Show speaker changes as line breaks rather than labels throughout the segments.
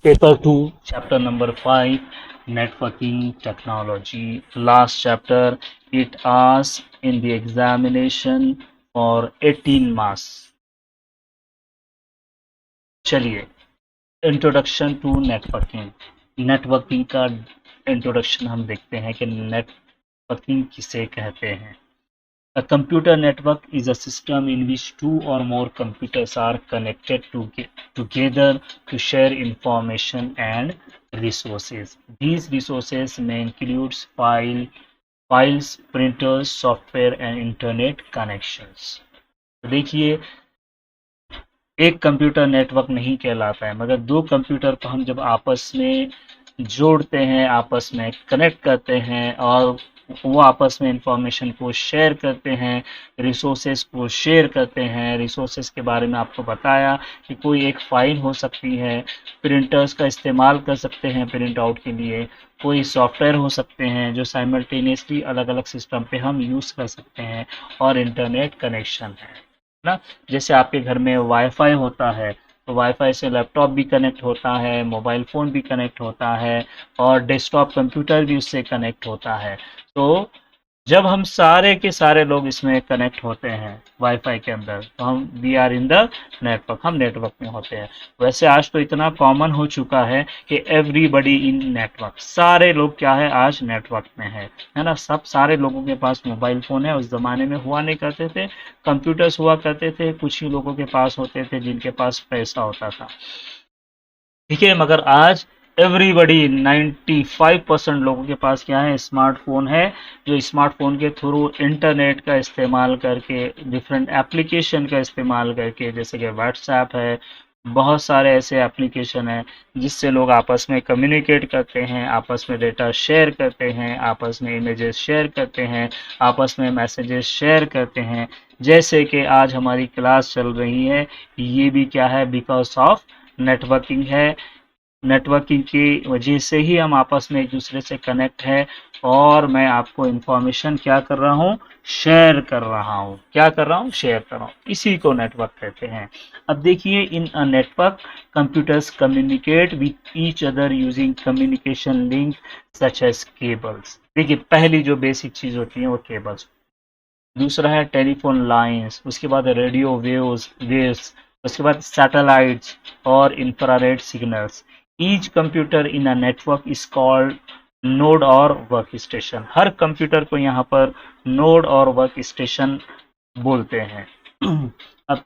Paper 2, chapter number 5, networking technology. Last chapter, it asked in the examination for 18 marks. चलिए, introduction to networking. Networking का introduction हम देखते हैं कि networking किसे कहते हैं। A computer network is a system in which two or more computers are connected together to share information and resources. These resources may include files, printers, software and internet connections. तो देखिए, एक computer network नहीं कहलाता है, मगर दो computer को हम जब आपस में जोड़ते हैं, आपस में कनेक्ट करते हैं और वो आपस में इंफॉर्मेशन को शेयर करते हैं, रिसोर्सेज को शेयर करते हैं। रिसोर्सेज के बारे में आपको बताया कि कोई एक फाइल हो सकती है, प्रिंटर्स का इस्तेमाल कर सकते हैं प्रिंट आउट के लिए, कोई सॉफ्टवेयर हो सकते हैं जो साइमल्टेनियसली अलग अलग सिस्टम पे हम यूज़ कर सकते हैं, और इंटरनेट कनेक्शन है ना। जैसे आपके घर में वाईफाई होता है, तो वाईफाई से लैपटॉप भी कनेक्ट होता है, मोबाइल फ़ोन भी कनेक्ट होता है, और डेस्कटॉप कंप्यूटर भी उससे कनेक्ट होता है। तो जब हम सारे के सारे लोग इसमें कनेक्ट होते हैं वाईफाई के अंदर, तो हम we are in the network, हम नेटवर्क में होते हैं। वैसे आज तो इतना कॉमन हो चुका है कि एवरीबडी इन नेटवर्क, सारे लोग क्या है आज नेटवर्क में है ना। सब सारे लोगों के पास मोबाइल फ़ोन है। उस ज़माने में हुआ नहीं करते थे, कंप्यूटर्स हुआ करते थे, कुछ ही लोगों के पास होते थे जिनके पास पैसा होता था, ठीक है। मगर आज एवरीबडी 95% लोगों के पास क्या है, स्मार्टफोन है, जो स्मार्टफोन के थ्रू इंटरनेट का इस्तेमाल करके, डिफरेंट एप्लीकेशन का इस्तेमाल करके, जैसे कि व्हाट्सएप है, बहुत सारे ऐसे एप्लीकेशन हैं जिससे लोग आपस में कम्युनिकेट करते हैं, आपस में डेटा शेयर करते हैं, आपस में इमेजेस शेयर करते हैं, आपस में मैसेजेस शेयर करते हैं। जैसे कि आज हमारी क्लास चल रही है, ये भी क्या है, बिकॉज ऑफ नेटवर्किंग है। नेटवर्किंग की वजह से ही हम आपस में एक दूसरे से कनेक्ट है, और मैं आपको इंफॉर्मेशन क्या कर रहा हूँ, शेयर कर रहा हूँ। क्या कर रहा हूँ, शेयर कर रहा हूँ। इसी को नेटवर्क कहते हैं। अब देखिए, in a network computers communicate with each other using communication link such as cables. देखिए, पहली जो बेसिक चीज होती है वो केबल्स। दूसरा है टेलीफोन लाइंस, उसके बाद रेडियो वेव्स, उसके बाद सैटेलाइट्स और infrared signals. Each computer in a network is called node और वर्क स्टेशन। हर कंप्यूटर को यहाँ पर नोड और वर्क स्टेशन बोलते हैं। अब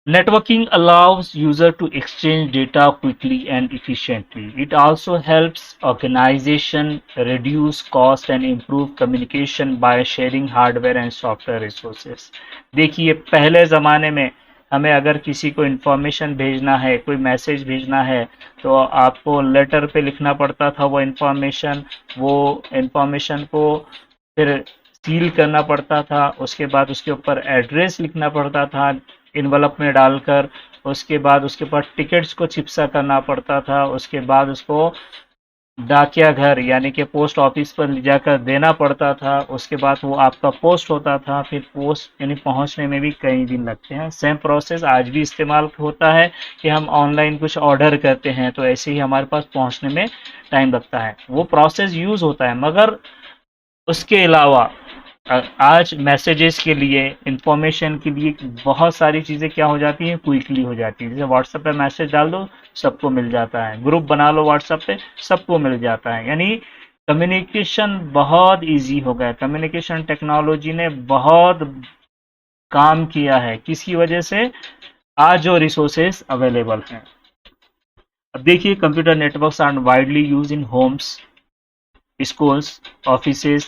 networking allows user to exchange data quickly and efficiently. It also helps organization reduce cost and improve communication by sharing hardware and software resources. देखिए, पहले ज़माने में हमें अगर किसी को इन्फॉर्मेशन भेजना है, कोई मैसेज भेजना है, तो आपको लेटर पे लिखना पड़ता था वो इन्फॉर्मेशन को फिर सील करना पड़ता था। उसके बाद उसके ऊपर एड्रेस लिखना पड़ता था इन्वेलप में डालकर। उसके बाद उसके ऊपर टिकट्स को चिपसा करना पड़ता था। उसके बाद उसको डाकिया घर यानी कि पोस्ट ऑफिस पर ले जाकर देना पड़ता था। उसके बाद वो आपका पोस्ट होता था, फिर पोस्ट यानी पहुंचने में भी कई दिन लगते हैं। सेम प्रोसेस आज भी इस्तेमाल होता है कि हम ऑनलाइन कुछ ऑर्डर करते हैं तो ऐसे ही हमारे पास पहुंचने में टाइम लगता है, वो प्रोसेस यूज होता है। मगर उसके अलावा आज मैसेजेस के लिए, इंफॉर्मेशन के लिए बहुत सारी चीज़ें क्या हो जाती हैं, क्विकली हो जाती है। जैसे व्हाट्सएप पे मैसेज डाल दो, सबको मिल जाता है। ग्रुप बना लो व्हाट्सएप पे, सबको मिल जाता है। यानी कम्युनिकेशन बहुत इजी हो गया। कम्युनिकेशन टेक्नोलॉजी ने बहुत काम किया है, किसकी वजह से, आज जो रिसोर्सेस अवेलेबल हैं। अब देखिए, computer networks are widely use in homes, schools, offices,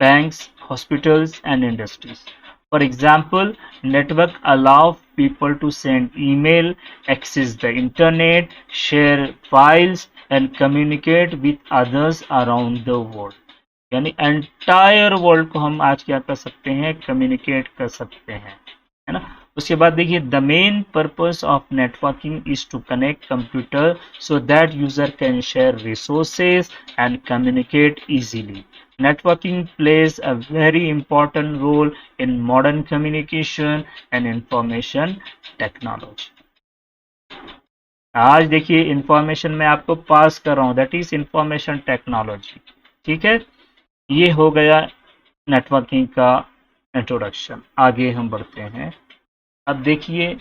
banks, hospitals, and industries. For example, network allow people to send email, access the internet, share files, and communicate with others around the world. यानी entire world को हम आज क्या कर सकते हैं, communicate कर सकते हैं, है ना। उसके बाद देखिए, the main purpose of networking is to connect computer so that user can share resources and communicate easily. Networking plays a very important role in modern communication and information technology. आज देखिए इंफॉर्मेशन मैं आपको पास कर रहा हूँ, that is information technology. ठीक है, ये हो गया नेटवर्किंग का इंट्रोडक्शन। आगे हम बढ़ते हैं। अब देखिए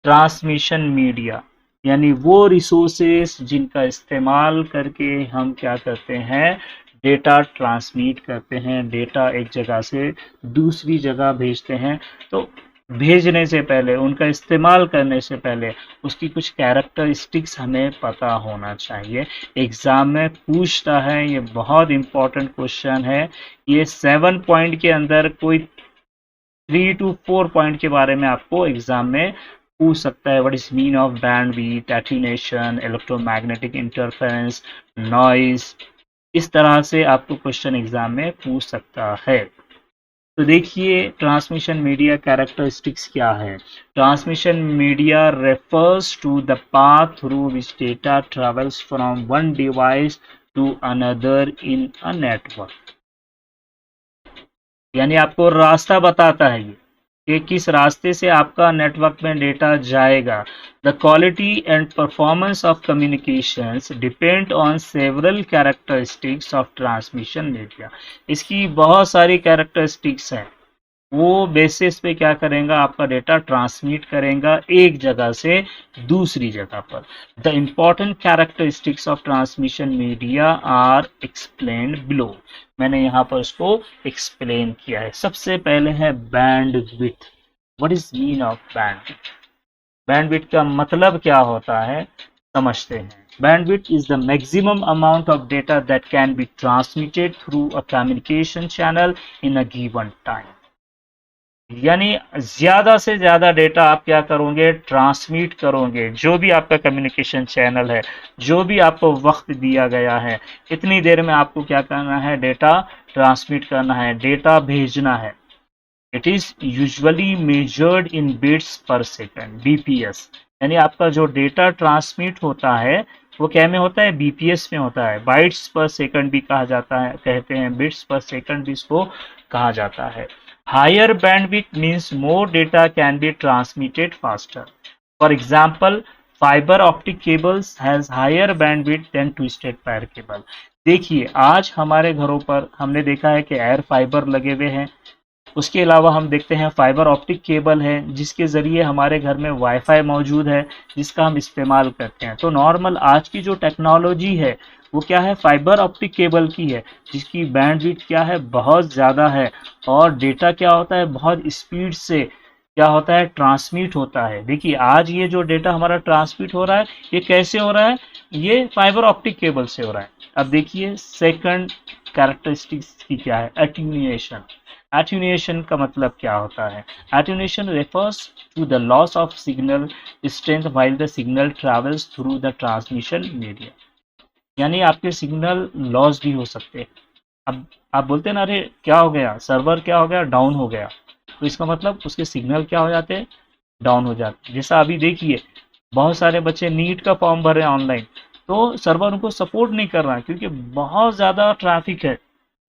ट्रांसमिशन मीडिया, यानी वो रिसोर्सेस जिनका इस्तेमाल करके हम क्या करते हैं, डेटा ट्रांसमिट करते हैं, डेटा एक जगह से दूसरी जगह भेजते हैं। तो भेजने से पहले, उनका इस्तेमाल करने से पहले उसकी कुछ कैरेक्टरिस्टिक्स हमें पता होना चाहिए। एग्जाम में पूछता है, ये बहुत इंपॉर्टेंट क्वेश्चन है। ये 7 पॉइंट के अंदर कोई 3 to 4 पॉइंट के बारे में आपको एग्जाम में पूछ सकता है। What is mean of bandwidth, attenuation, electromagnetic interference, noise, इस तरह से आपको क्वेश्चन एग्जाम में पूछ सकता है। तो देखिए ट्रांसमिशन मीडिया कैरेक्टरिस्टिक्स क्या है। Transmission media refers to the path through which data travels from one device to another in a network, यानी आपको रास्ता बताता है ये कि किस रास्ते से आपका नेटवर्क में डेटा जाएगा। The quality and performance of communications depend on several characteristics of transmission media. इसकी बहुत सारी कैरेक्टरिस्टिक्स हैं, वो बेसिस पे क्या करेगा, आपका डेटा ट्रांसमिट करेगा एक जगह से दूसरी जगह पर। The important characteristics of transmission media are explained below. मैंने यहाँ पर उसको एक्सप्लेन किया है। सबसे पहले है bandwidth. What is mean of bandwidth? Bandwidth का मतलब क्या होता है, समझते हैं। Bandwidth is the maximum amount of data that can be transmitted through a communication channel in a given time। यानी ज्यादा से ज्यादा डेटा आप क्या करोगे, ट्रांसमिट करोगे। जो भी आपका कम्युनिकेशन चैनल है, जो भी आपको वक्त दिया गया है, इतनी देर में आपको क्या करना है, डेटा ट्रांसमिट करना है, डेटा भेजना है। It is usually measured in bits पर सेकंड, बीपीएस। यानी आपका जो डेटा ट्रांसमिट होता है वो क्या में होता है, बीपीएस में होता है। बाइट्स पर सेकंड भी कहा जाता है, कहते हैं बिट्स पर सेकंड भी इसको कहा जाता है। Higher bandwidth means more data can be transmitted faster. For example, fibre optic cables has higher bandwidth than twisted wire cable. देखिए आज हमारे घरों पर हमने देखा है कि एयर फाइबर लगे हुए हैं, उसके अलावा हम देखते हैं फाइबर ऑप्टिक केबल है जिसके ज़रिए हमारे घर में वाईफाई मौजूद है जिसका हम इस्तेमाल करते हैं। तो नॉर्मल आज की जो टेक्नोलॉजी है वो क्या है, फाइबर ऑप्टिक केबल की है, जिसकी बैंडविड्थ क्या है, बहुत ज़्यादा है। और डेटा क्या होता है, बहुत स्पीड से क्या होता है, ट्रांसमिट होता है। देखिए आज ये जो डेटा हमारा ट्रांसमिट हो रहा है ये कैसे हो रहा है, ये फाइबर ऑप्टिक केबल से हो रहा है। अब देखिए सेकंड कैरेक्टरिस्टिक्स की क्या है, एट्यूनिएशन। एट्यूनेशन का मतलब क्या होता है, attenuation refers to the loss of signal strength while the signal travels through the transmission media. यानी आपके सिग्नल लॉस भी हो सकते हैं। अब आप बोलते हैं ना, अरे क्या हो गया, सर्वर क्या हो गया, डाउन हो गया, तो इसका मतलब उसके सिग्नल क्या हो जाते हैं, डाउन हो जाते हैं। जैसा अभी देखिए बहुत सारे बच्चे नीट का फॉर्म भर रहे हैं ऑनलाइन, तो सर्वर उनको सपोर्ट नहीं कर रहा है क्योंकि बहुत ज़्यादा ट्रैफिक है।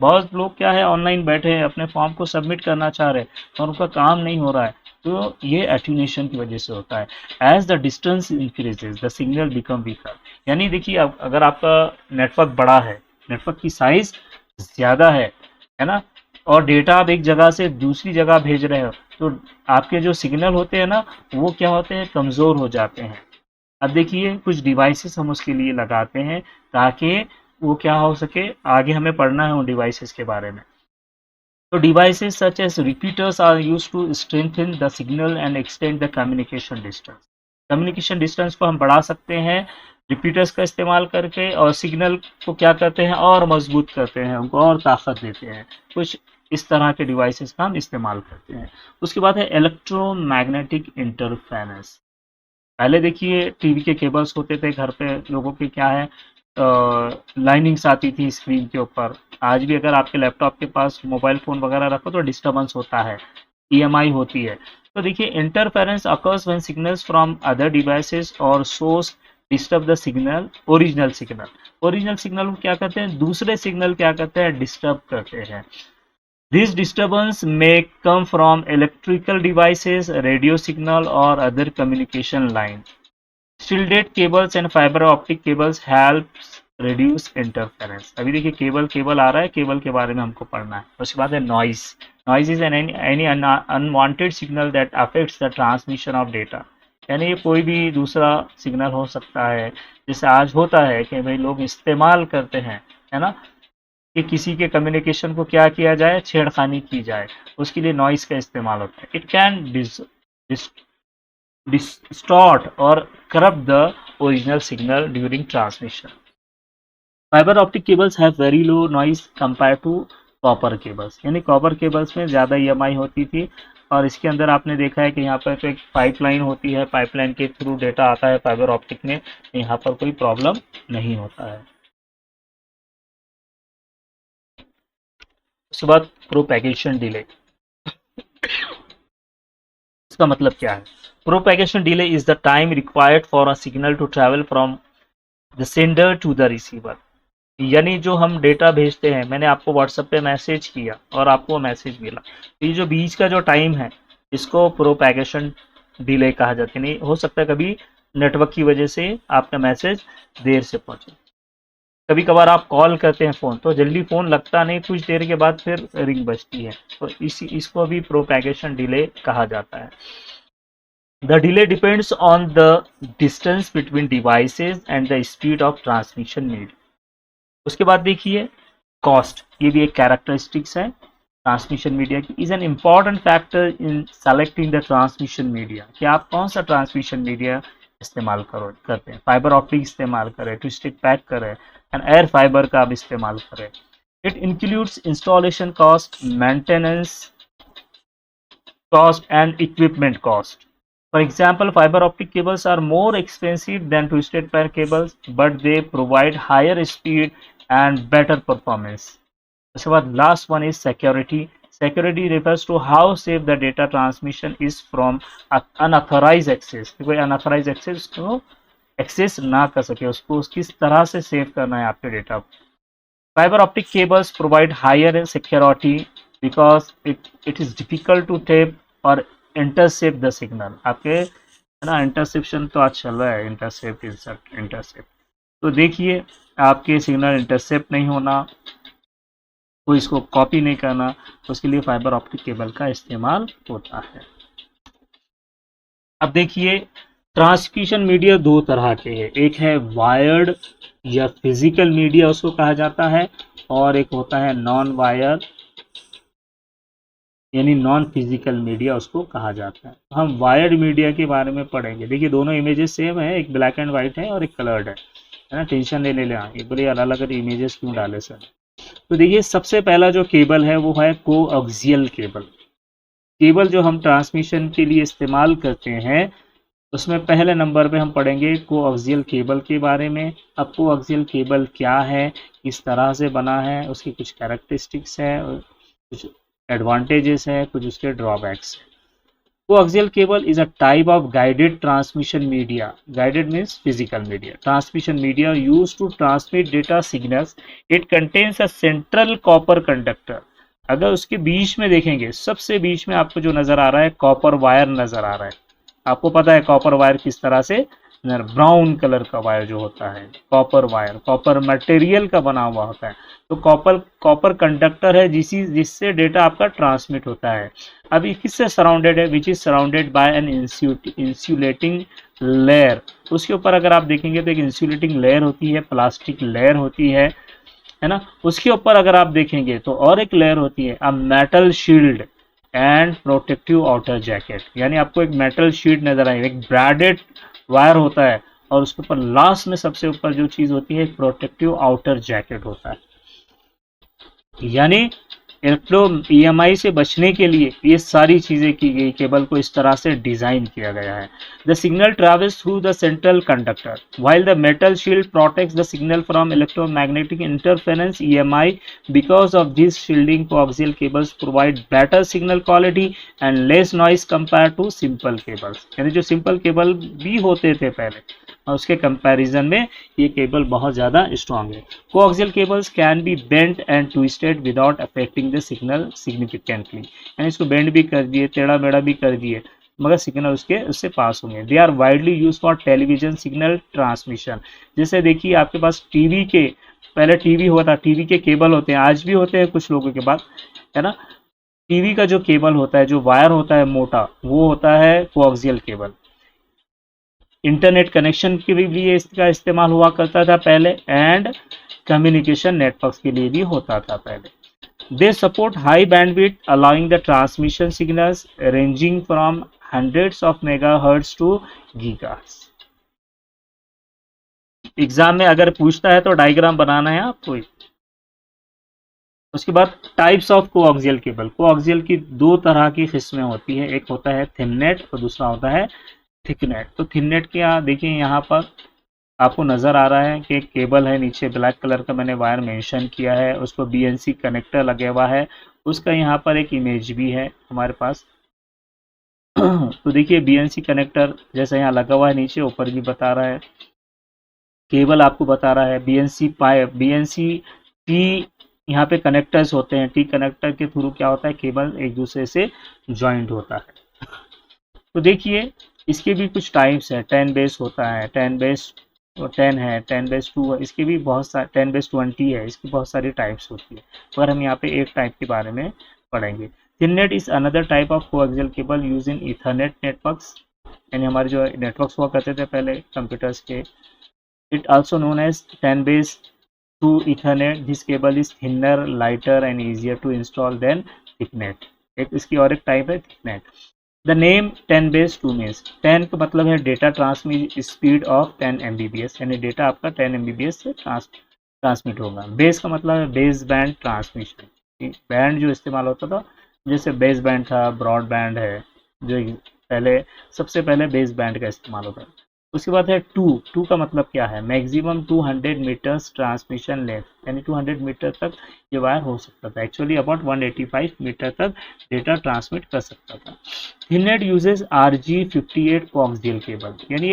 बहुत लोग क्या है, ऑनलाइन बैठे हैं, अपने फॉर्म को सबमिट करना चाह रहे हैं और उनका काम नहीं हो रहा है। तो ये एट्यूनेशन की वजह से होता है। As the distance increases the signal become weaker. यानी देखिए अगर आपका नेटवर्क बड़ा है, नेटवर्क की साइज ज़्यादा है ना, और डेटा आप एक जगह से दूसरी जगह भेज रहे हो, तो आपके जो सिग्नल होते हैं ना वो क्या होते हैं, कमज़ोर हो जाते हैं। अब देखिए कुछ डिवाइसेस हम उसके लिए लगाते हैं ताकि वो क्या हो सके, आगे हमें पढ़ना है उन डिवाइसेस के बारे में। तो devices such as repeaters are used to strengthen the signal and extend the communication distance. Communication distance को हम बढ़ा सकते हैं रिपीटर्स का इस्तेमाल करके, और सिग्नल को क्या करते हैं, और मजबूत करते हैं, उनको और ताकत देते हैं। कुछ इस तरह के डिवाइसेस का हम इस्तेमाल करते हैं। उसके बाद है इलेक्ट्रोमैग्नेटिक इंटरफेरेंस। पहले देखिए टीवी के केबल्स होते थे घर पे, लोगों के क्या है, लाइनिंग्स आती थी स्क्रीन के ऊपर। आज भी अगर आपके लैपटॉप के पास मोबाइल फ़ोन वगैरह रखो तो डिस्टर्बेंस होता है, ईएमआई होती है। तो देखिए interference occurs when signals from other devices और source disturb the signal, original signal. Original signal को क्या करते हैं, दूसरे सिग्नल क्या करते हैं, डिस्टर्ब करते हैं। This disturbance may come from electrical devices, radio signal or other communication line। Shielded cables and fiber optic cables helps reduce interference. अभी देखिए केबल आ रहा है, केबल के बारे में हमको पढ़ना है। उसके बाद है noise. Noise is any unwanted signal that affects the transmission of data। यानी ये कोई भी दूसरा सिग्नल हो सकता है, जैसे आज होता है कि भाई लोग इस्तेमाल करते हैं, है ना, कि किसी के कम्युनिकेशन को क्या किया जाए, छेड़खानी की जाए, उसके लिए नॉइज का इस्तेमाल होता है। It can distort or corrupt the original signal during transmission. Fiber optic cables have very low noise compared to copper cables, यानी कॉपर केबल्स में ज़्यादा EMI होती थी, और इसके अंदर आपने देखा है कि यहाँ पर तो एक पाइपलाइन होती है, पाइपलाइन के थ्रू डेटा आता है फाइबर ऑप्टिक में, यहाँ पर कोई प्रॉब्लम नहीं होता है। उसके बाद प्रोपेगेशन डिले। इसका मतलब क्या है? Propagation delay is the time required for a signal to travel from the sender to the receiver. यानी जो हम डेटा भेजते हैं, मैंने आपको व्हाट्सएप पे मैसेज किया और आपको मैसेज मिला, तो ये जो बीच का जो टाइम है, इसको प्रोपेगेशन डिले कहा जाता है। नहीं हो सकता है कभी नेटवर्क की वजह से आपका मैसेज देर से पहुंचे। कभी कभार आप कॉल करते हैं फ़ोन, तो जल्दी फ़ोन लगता नहीं, कुछ देर के बाद फिर रिंग बजती है, तो इसको भी प्रोपेगेशन डिले कहा जाता है। The delay depends on the distance between devices and the speed of transmission need। उसके बाद देखिए कॉस्ट, ये भी एक कैरेक्टरिस्टिक्स है ट्रांसमिशन मीडिया की। Is an important factor in selecting the transmission media, कि आप कौन सा ट्रांसमिशन मीडिया इस्तेमाल करते हैं। फाइबर ऑप्टिक इस्तेमाल करें, ट्विस्टेड पैक करें, एंड एयर फाइबर का आप इस्तेमाल करें। It includes installation cost, maintenance cost and equipment cost. For example, fiber optic cables are more expensive than twisted pair cables, but they provide higher speed and better performance. उसके बाद last one is security. Security refers to how safe the data transmission is from unauthorized access। कोई unauthorized access को access ना कर सके, उसको किस तरह से सेव करना है आपके डेटा को। Fiber optic cables provide higher security because it is difficult to tape or intercept the signal। आपके है ना, इंटरसेप्शन तो आज चल रहा है, इंटरसेप्ट। तो देखिए आपके सिग्नल इंटरसेप्ट नहीं होना, कोई इसको कॉपी नहीं करना, तो उसके लिए फाइबर ऑप्टिक केबल का इस्तेमाल होता है। अब देखिए ट्रांसमिशन मीडिया दो तरह के हैं, एक है वायर्ड या फिजिकल मीडिया उसको कहा जाता है, और एक होता है नॉन वायर यानी नॉन फिजिकल मीडिया उसको कहा जाता है। हम वायर्ड मीडिया के बारे में पढ़ेंगे। देखिए दोनों इमेजेस सेम है, एक ब्लैक एंड व्हाइट है और एक कलर्ड है ना, टेंशन ले लेना, एक बड़े अलग अलग इमेजेस क्यों डाले सर। तो देखिए सबसे पहला जो केबल है वो है कोएक्सियल केबल। केबल जो हम ट्रांसमिशन के लिए इस्तेमाल करते हैं, उसमें पहले नंबर पे हम पढ़ेंगे कोएक्सियल केबल के बारे में। अब कोएक्सियल केबल क्या है, किस तरह से बना है, उसकी कुछ कैरेक्टरिस्टिक्स है, कुछ एडवांटेजेस है, कुछ उसके ड्रॉबैक्स है। Coaxial cable is a type of guided transmission media. Guided means physical media. Transmission media used to transmit data signals. It contains a central copper conductor. अगर उसके बीच में देखेंगे, सबसे बीच में आपको जो नजर आ रहा है कॉपर वायर नजर आ रहा है। आपको पता है कॉपर वायर किस तरह से, ब्राउन कलर का वायर जो होता है कॉपर वायर, कॉपर मटेरियल का बना हुआ होता है। तो कॉपर कंडक्टर है जिससे डेटा आपका ट्रांसमिट होता है। अभी किससे सराउंडेड है, which is surrounded by an insulating layer. उसके ऊपर अगर आप देखेंगे तो एक इंसुलेटिंग लेयर होती है, प्लास्टिक लेयर होती है ना। उसके ऊपर अगर आप देखेंगे तो और एक लेयर होती है, a metal shield and protective outer jacket. यानी आपको एक मेटल शीट नजर आएगी, एक ब्रैडेड वायर होता है, और उसके ऊपर लास्ट में सबसे ऊपर जो चीज होती है एक प्रोटेक्टिव आउटर जैकेट होता है। यानी इलेक्ट्रो EMI से बचने के लिए ये सारी चीजें की गई, केबल को इस तरह से डिजाइन किया गया है। The signal travels through the central conductor while the metal shield protects the signal from electromagnetic interference EMI। Because of this shielding coaxial cables provide better signal quality and less noise compare to simple cables. यानी जो simple cable भी होते थे पहले, और उसके comparison में ये केबल बहुत ज़्यादा स्ट्रॉन्ग है। Coaxial cables can be bent and twisted without affecting the signal significantly. यानी इसको बेंड भी कर दिए, टेढ़ा मेढ़ा भी कर दिए, मगर सिग्नल उससे पास होंगे। They are widely use for television signal transmission. जैसे देखिए आपके पास टीवी के, पहले टीवी हुआ था, टीवी के केबल होते हैं, आज भी होते हैं कुछ लोगों के पास, है ना। टीवी का जो केबल होता है, जो वायर होता है मोटा, वो होता है कोएक्सियल केबल। इंटरनेट कनेक्शन के लिए इसका इस्तेमाल हुआ करता था पहले, एंड कम्युनिकेशन नेटवर्क्स के लिए भी होता था पहले। They support high bandwidth, allowing the transmission signals ranging from hundreds of megahertz to gigahertz. Exam में अगर पूछता है तो डायग्राम बनाना है आपको। उसके बाद types of coaxial cable. Coaxial की दो तरह की किस्में होती है, एक होता है थिननेट और दूसरा होता है थिकनेट। तो थिननेट के यहाँ देखिए, यहाँ पर आपको नज़र आ रहा है कि एक केबल है, नीचे ब्लैक कलर का मैंने वायर मेंशन किया है, उसको बीएनसी कनेक्टर लगे हुआ है, उसका यहाँ पर एक इमेज भी है हमारे पास। तो देखिए बीएनसी कनेक्टर जैसा यहाँ लगा हुआ है, नीचे ऊपर भी बता रहा है, केबल आपको बता रहा है बीएनसी पाइप, बीएनसी टी यहाँ पे कनेक्टर्स होते हैं, टी कनेक्टर के थ्रू क्या होता है, केबल एक दूसरे से ज्वाइंट होता है। तो देखिए इसके भी कुछ टाइप्स है, 10 बेस होता है, 10 बेस 10 है, 10 बेस 2 है, इसके भी बहुत सारे, 10 बेस 20 है, इसकी बहुत सारी टाइप्स होती है, मगर हम यहाँ पे एक टाइप के बारे में पढ़ेंगे। Thinnet is another type of coaxial cable use in ethernet networks, यानी हमारे जो नेटवर्क्स हुआ करते थे पहले कंप्यूटर्स के। It also known as 10 base 2 ethernet. This cable is thinner, lighter and easier to install than thicknet. एक इसकी और एक टाइप है thicknet. The name 10 base 2 means, 10 का मतलब है data transmit speed of 10 MBPS, यानी डेटा आपका 10 MBPS से ट्रांसमिट होगा। बेस का मतलब है बेस बैंड ट्रांसमिशन, बैंड जो इस्तेमाल होता था, जैसे बेस बैंड था, ब्रॉड बैंड है, जो पहले सबसे पहले बेस बैंड का इस्तेमाल होता है। उसके बाद है टू का मतलब क्या है, मैक्सिमम 200 मीटर्स ट्रांसमिशन लेंथ, यानी 200 मीटर तक ये वायर हो सकता था, एक्चुअली अबाउट 185 मीटर तक डेटा ट्रांसमिट कर सकता था। थिननेट यूजेस RG58 कोएक्सियल केबल, यानी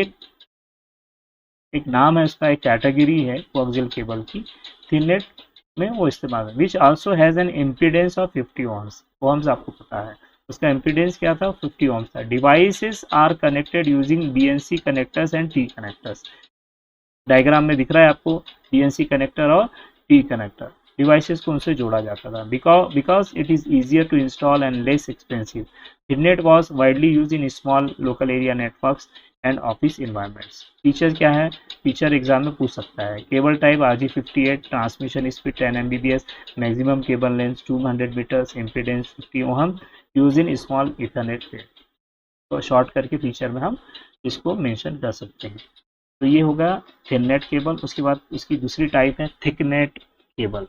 एक नाम है उसका, एक कैटेगरी है कोएक्सियल केबल की, थिननेट में वो इस्तेमाल है। Which also has an impedance of 50 ohms, ohms आपको पता है उसका इम्पीडेंस क्या था, 50 ohms था। Devices are connected using BNC connectors and T connectors. Diagram में दिख रहा है आपको BNC कनेक्टर और T कनेक्टर, डिवाइसेस को उनसे जोड़ा जाता था। Because it is easier to install and less expensive, thinnet was widely use in small local area networks and office environments. Feature क्या है, फीचर एग्जाम में पूछ सकता है। Cable type RG58, transmission speed 10 MBPS, maximum cable length 200 metres, impedance 50 ohm, use in small Ethernet fed. तो short करके feature में हम इसको मेंशन कर सकते हैं। तो ये होगा थिननेट केबल। उसके बाद इसकी दूसरी टाइप है थिकनेट केबल।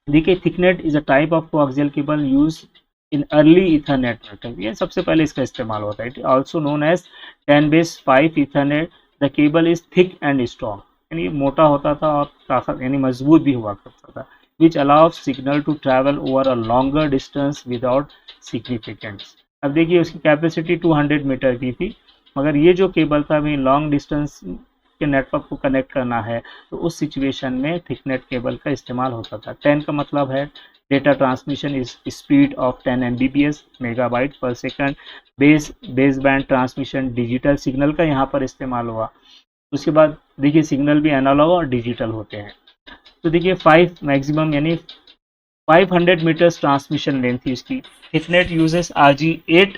देखिए thicknet is a type of coaxial cable use in early ethernet network, ये सबसे पहले इसका इस्तेमाल होता है। It also known as 10 base 5 ethernet. The cable is thick and strong, यानी मोटा होता था और काफी यानी मजबूत भी हुआ करता था। Which allow signal to travel over a longer distance without significance. अब देखिए उसकी कैपेसिटी 200 मीटर की थी, मगर ये जो केबल था अभी लॉन्ग डिस्टेंस के नेटवर्क को कनेक्ट करना है, तो उस सिचुएशन में थिकनेट केबल का इस्तेमाल होता था। 10 का मतलब है data transmission is speed of 10 MBPS, megabyte per second. Base band transmission, digital signal का यहाँ पर इस्तेमाल हुआ। उसके बाद देखिए सिग्नल भी एनालॉग और डिजिटल होते हैं। तो देखिए 5 मैक्सिमम यानी 500 मीटर्स ट्रांसमिशन लेंथ थी इसकी। Thicknet uses RG8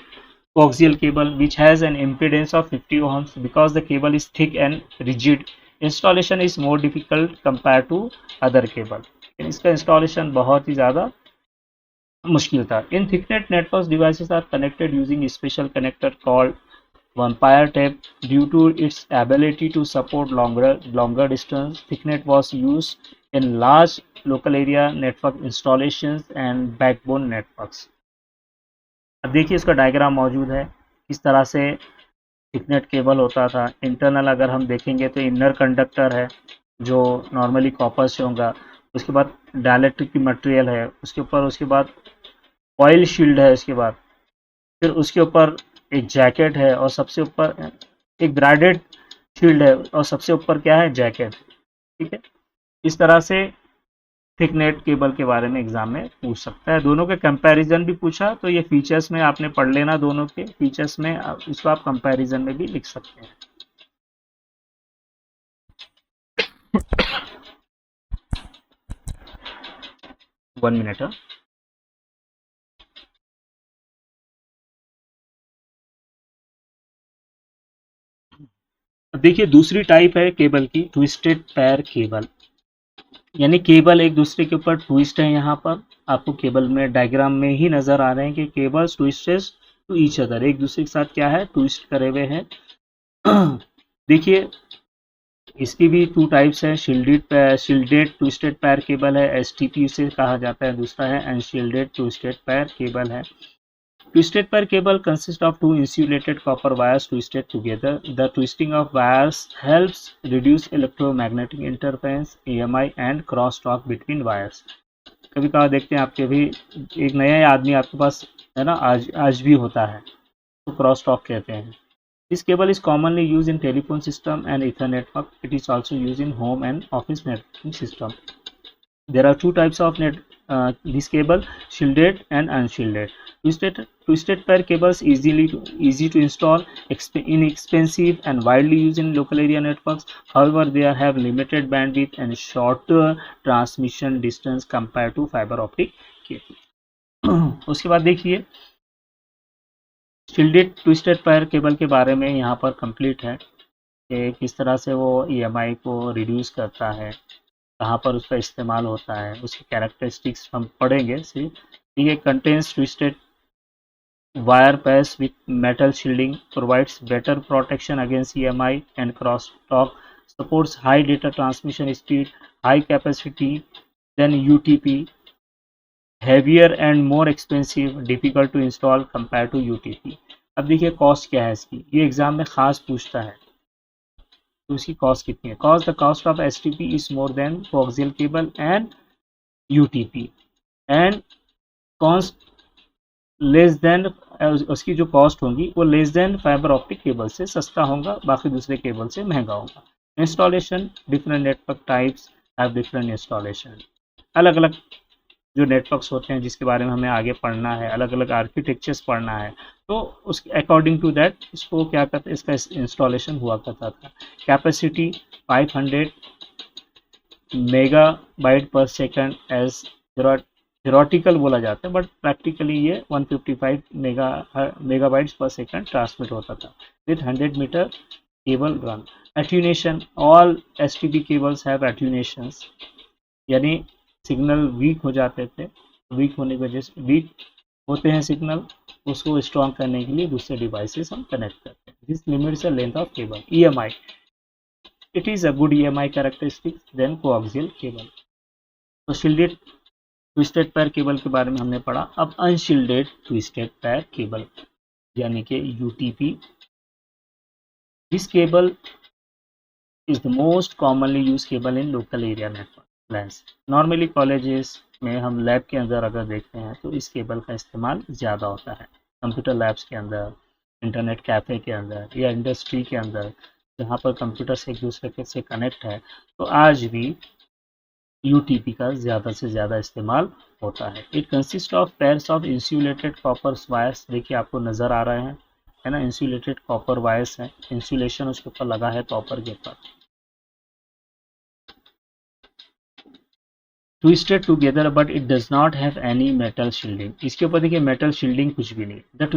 coaxial cable which has an impedance of 50 ohms. Because the cable is thick and rigid, installation is more difficult compared to other cable. इसका installation बहुत ही ज़्यादा मुश्किल था। इन thicknet network devices are connected using special connector called vampire tape. Due to its ability to support longer distance, thicknet was used in large local area network installations and backbone networks. अब देखिए इसका diagram मौजूद है, किस तरह से thicknet cable होता था। इंटरनल अगर हम देखेंगे तो इनर कंडक्टर है जो नॉर्मली कॉपर से होगा। उसके बाद डाइलेक्ट्रिक की मटेरियल है, उसके बाद ऑयल शील्ड है, उसके बाद फिर उसके ऊपर एक जैकेट है और सबसे ऊपर एक ब्राइडेड शील्ड है और सबसे ऊपर क्या है, जैकेट। ठीक है, इस तरह से थिकनेट केबल के बारे में एग्जाम में पूछ सकता है। दोनों के कंपैरिजन भी पूछा तो ये फीचर्स में आपने पढ़ लेना, दोनों के फीचर्स में इसको आप कंपैरिजन में भी लिख सकते हैं। One minute. देखिए दूसरी टाइप है केबल की ट्विस्टेड पैर केबल, यानी केबल एक दूसरे के ऊपर ट्विस्ट है। यहाँ पर आपको केबल में डायग्राम में ही नजर आ रहे हैं कि cables twisted to each other, एक दूसरे के साथ क्या है ट्विस्ट करे हुए हैं। देखिए इसकी भी टू टाइप्स है, शील्डेड ट्विस्टेड पैर केबल है, एसटीपी से कहा जाता है, दूसरा है अनशील्डेड ट्विस्टेड पैर केबल है। Twisted pair cable consists of two insulated copper wires twisted together. The twisting of wires helps reduce electromagnetic interference, EMI, and crosstalk between wires. कभी कभार देखते हैं आपके भी एक नया आदमी आपके पास है ना, आज भी होता है, तो क्रॉस टॉक कहते हैं। This cable is commonly used in telephone system and Ethernet network. It is also used in home and office networking system. There are two types of this cable, shielded and unshielded. Twisted pair cables easy to install, inexpensive and widely used in local area networks. However, they have limited bandwidth and shorter transmission distance compared to fiber optic cable. उसके बाद देखिए shielded twisted pair cable के बारे में यहाँ पर complete है कि किस तरह से वो EMI को रिड्यूस करता है, कहाँ पर उसका इस्तेमाल होता है, उसकी कैरेक्टरिस्टिक्स हम पढ़ेंगे सिर्फ। ठीक है, contains twisted wire pairs with metal shielding, provides better protection against EMI and cross talk, supports high data transmission speed, high capacity than UTP, heavier and more expensive, difficult to install compared to UTP। अब देखिए cost क्या है इसकी, ये exam में खास पूछता है, तो उसकी कॉस्ट कितनी है। The cost of STP is more than coaxial cable and UTP and cost less than, उसकी जो कॉस्ट होगी वो less than fibre optic cable से सस्ता होगा, बाकी दूसरे केबल से महंगा होगा। Installation, different network types have different installation, अलग अलग जो नेटवर्क्स होते हैं जिसके बारे में हमें आगे पढ़ना है, अलग अलग आर्किटेक्चर्स पढ़ना है, तो उस अकॉर्डिंग टू दैट इसको क्या करते, इसका इंस्टॉलेशन हुआ करता था। Capacity 500 megabyte per second as theoretical बोला जाता है, बट प्रैक्टिकली ये 155 मेगाबाइट्स पर सेकंड ट्रांसमिट होता था विथ 100 meter cable run. Attenuation, all STP cables have attenuations, यानी सिग्नल वीक हो जाते थे, वीक होने की वजह से, वीक होते हैं सिग्नल, उसको स्ट्रॉन्ग करने के लिए दूसरे डिवाइसेस हम कनेक्ट करते हैं। This limits the length of cable. EMI, it is a good EMI characteristics than coaxial cable. तो शील्डेड ट्विस्टेड पैर केबल के बारे में हमने पढ़ा। अब अनशील्डेड ट्विस्टेड पैर केबल यानी कि UTP, this cable is the most commonly use cable in local area network plans. Normally colleges में हम लैब के अंदर अगर देखते हैं तो इस केबल का इस्तेमाल ज़्यादा होता है, कंप्यूटर लैब्स के अंदर, इंटरनेट कैफ़े के अंदर या इंडस्ट्री के अंदर जहाँ पर कंप्यूटर से एक दूसरे से कनेक्ट है, तो आज भी UTP का ज़्यादा से ज़्यादा इस्तेमाल होता है। It consist of pairs of insulated copper wires, देखिए आपको नज़र आ रहे हैं है ना, इंसुलेटेड कॉपर वायर्स हैं, इंसुलेशन उसके ऊपर लगा है कॉपर के ऊपर, twisted together but it does not have any metal shielding. इसके ऊपर देखिए मेटल शील्डिंग कुछ भी नहीं। The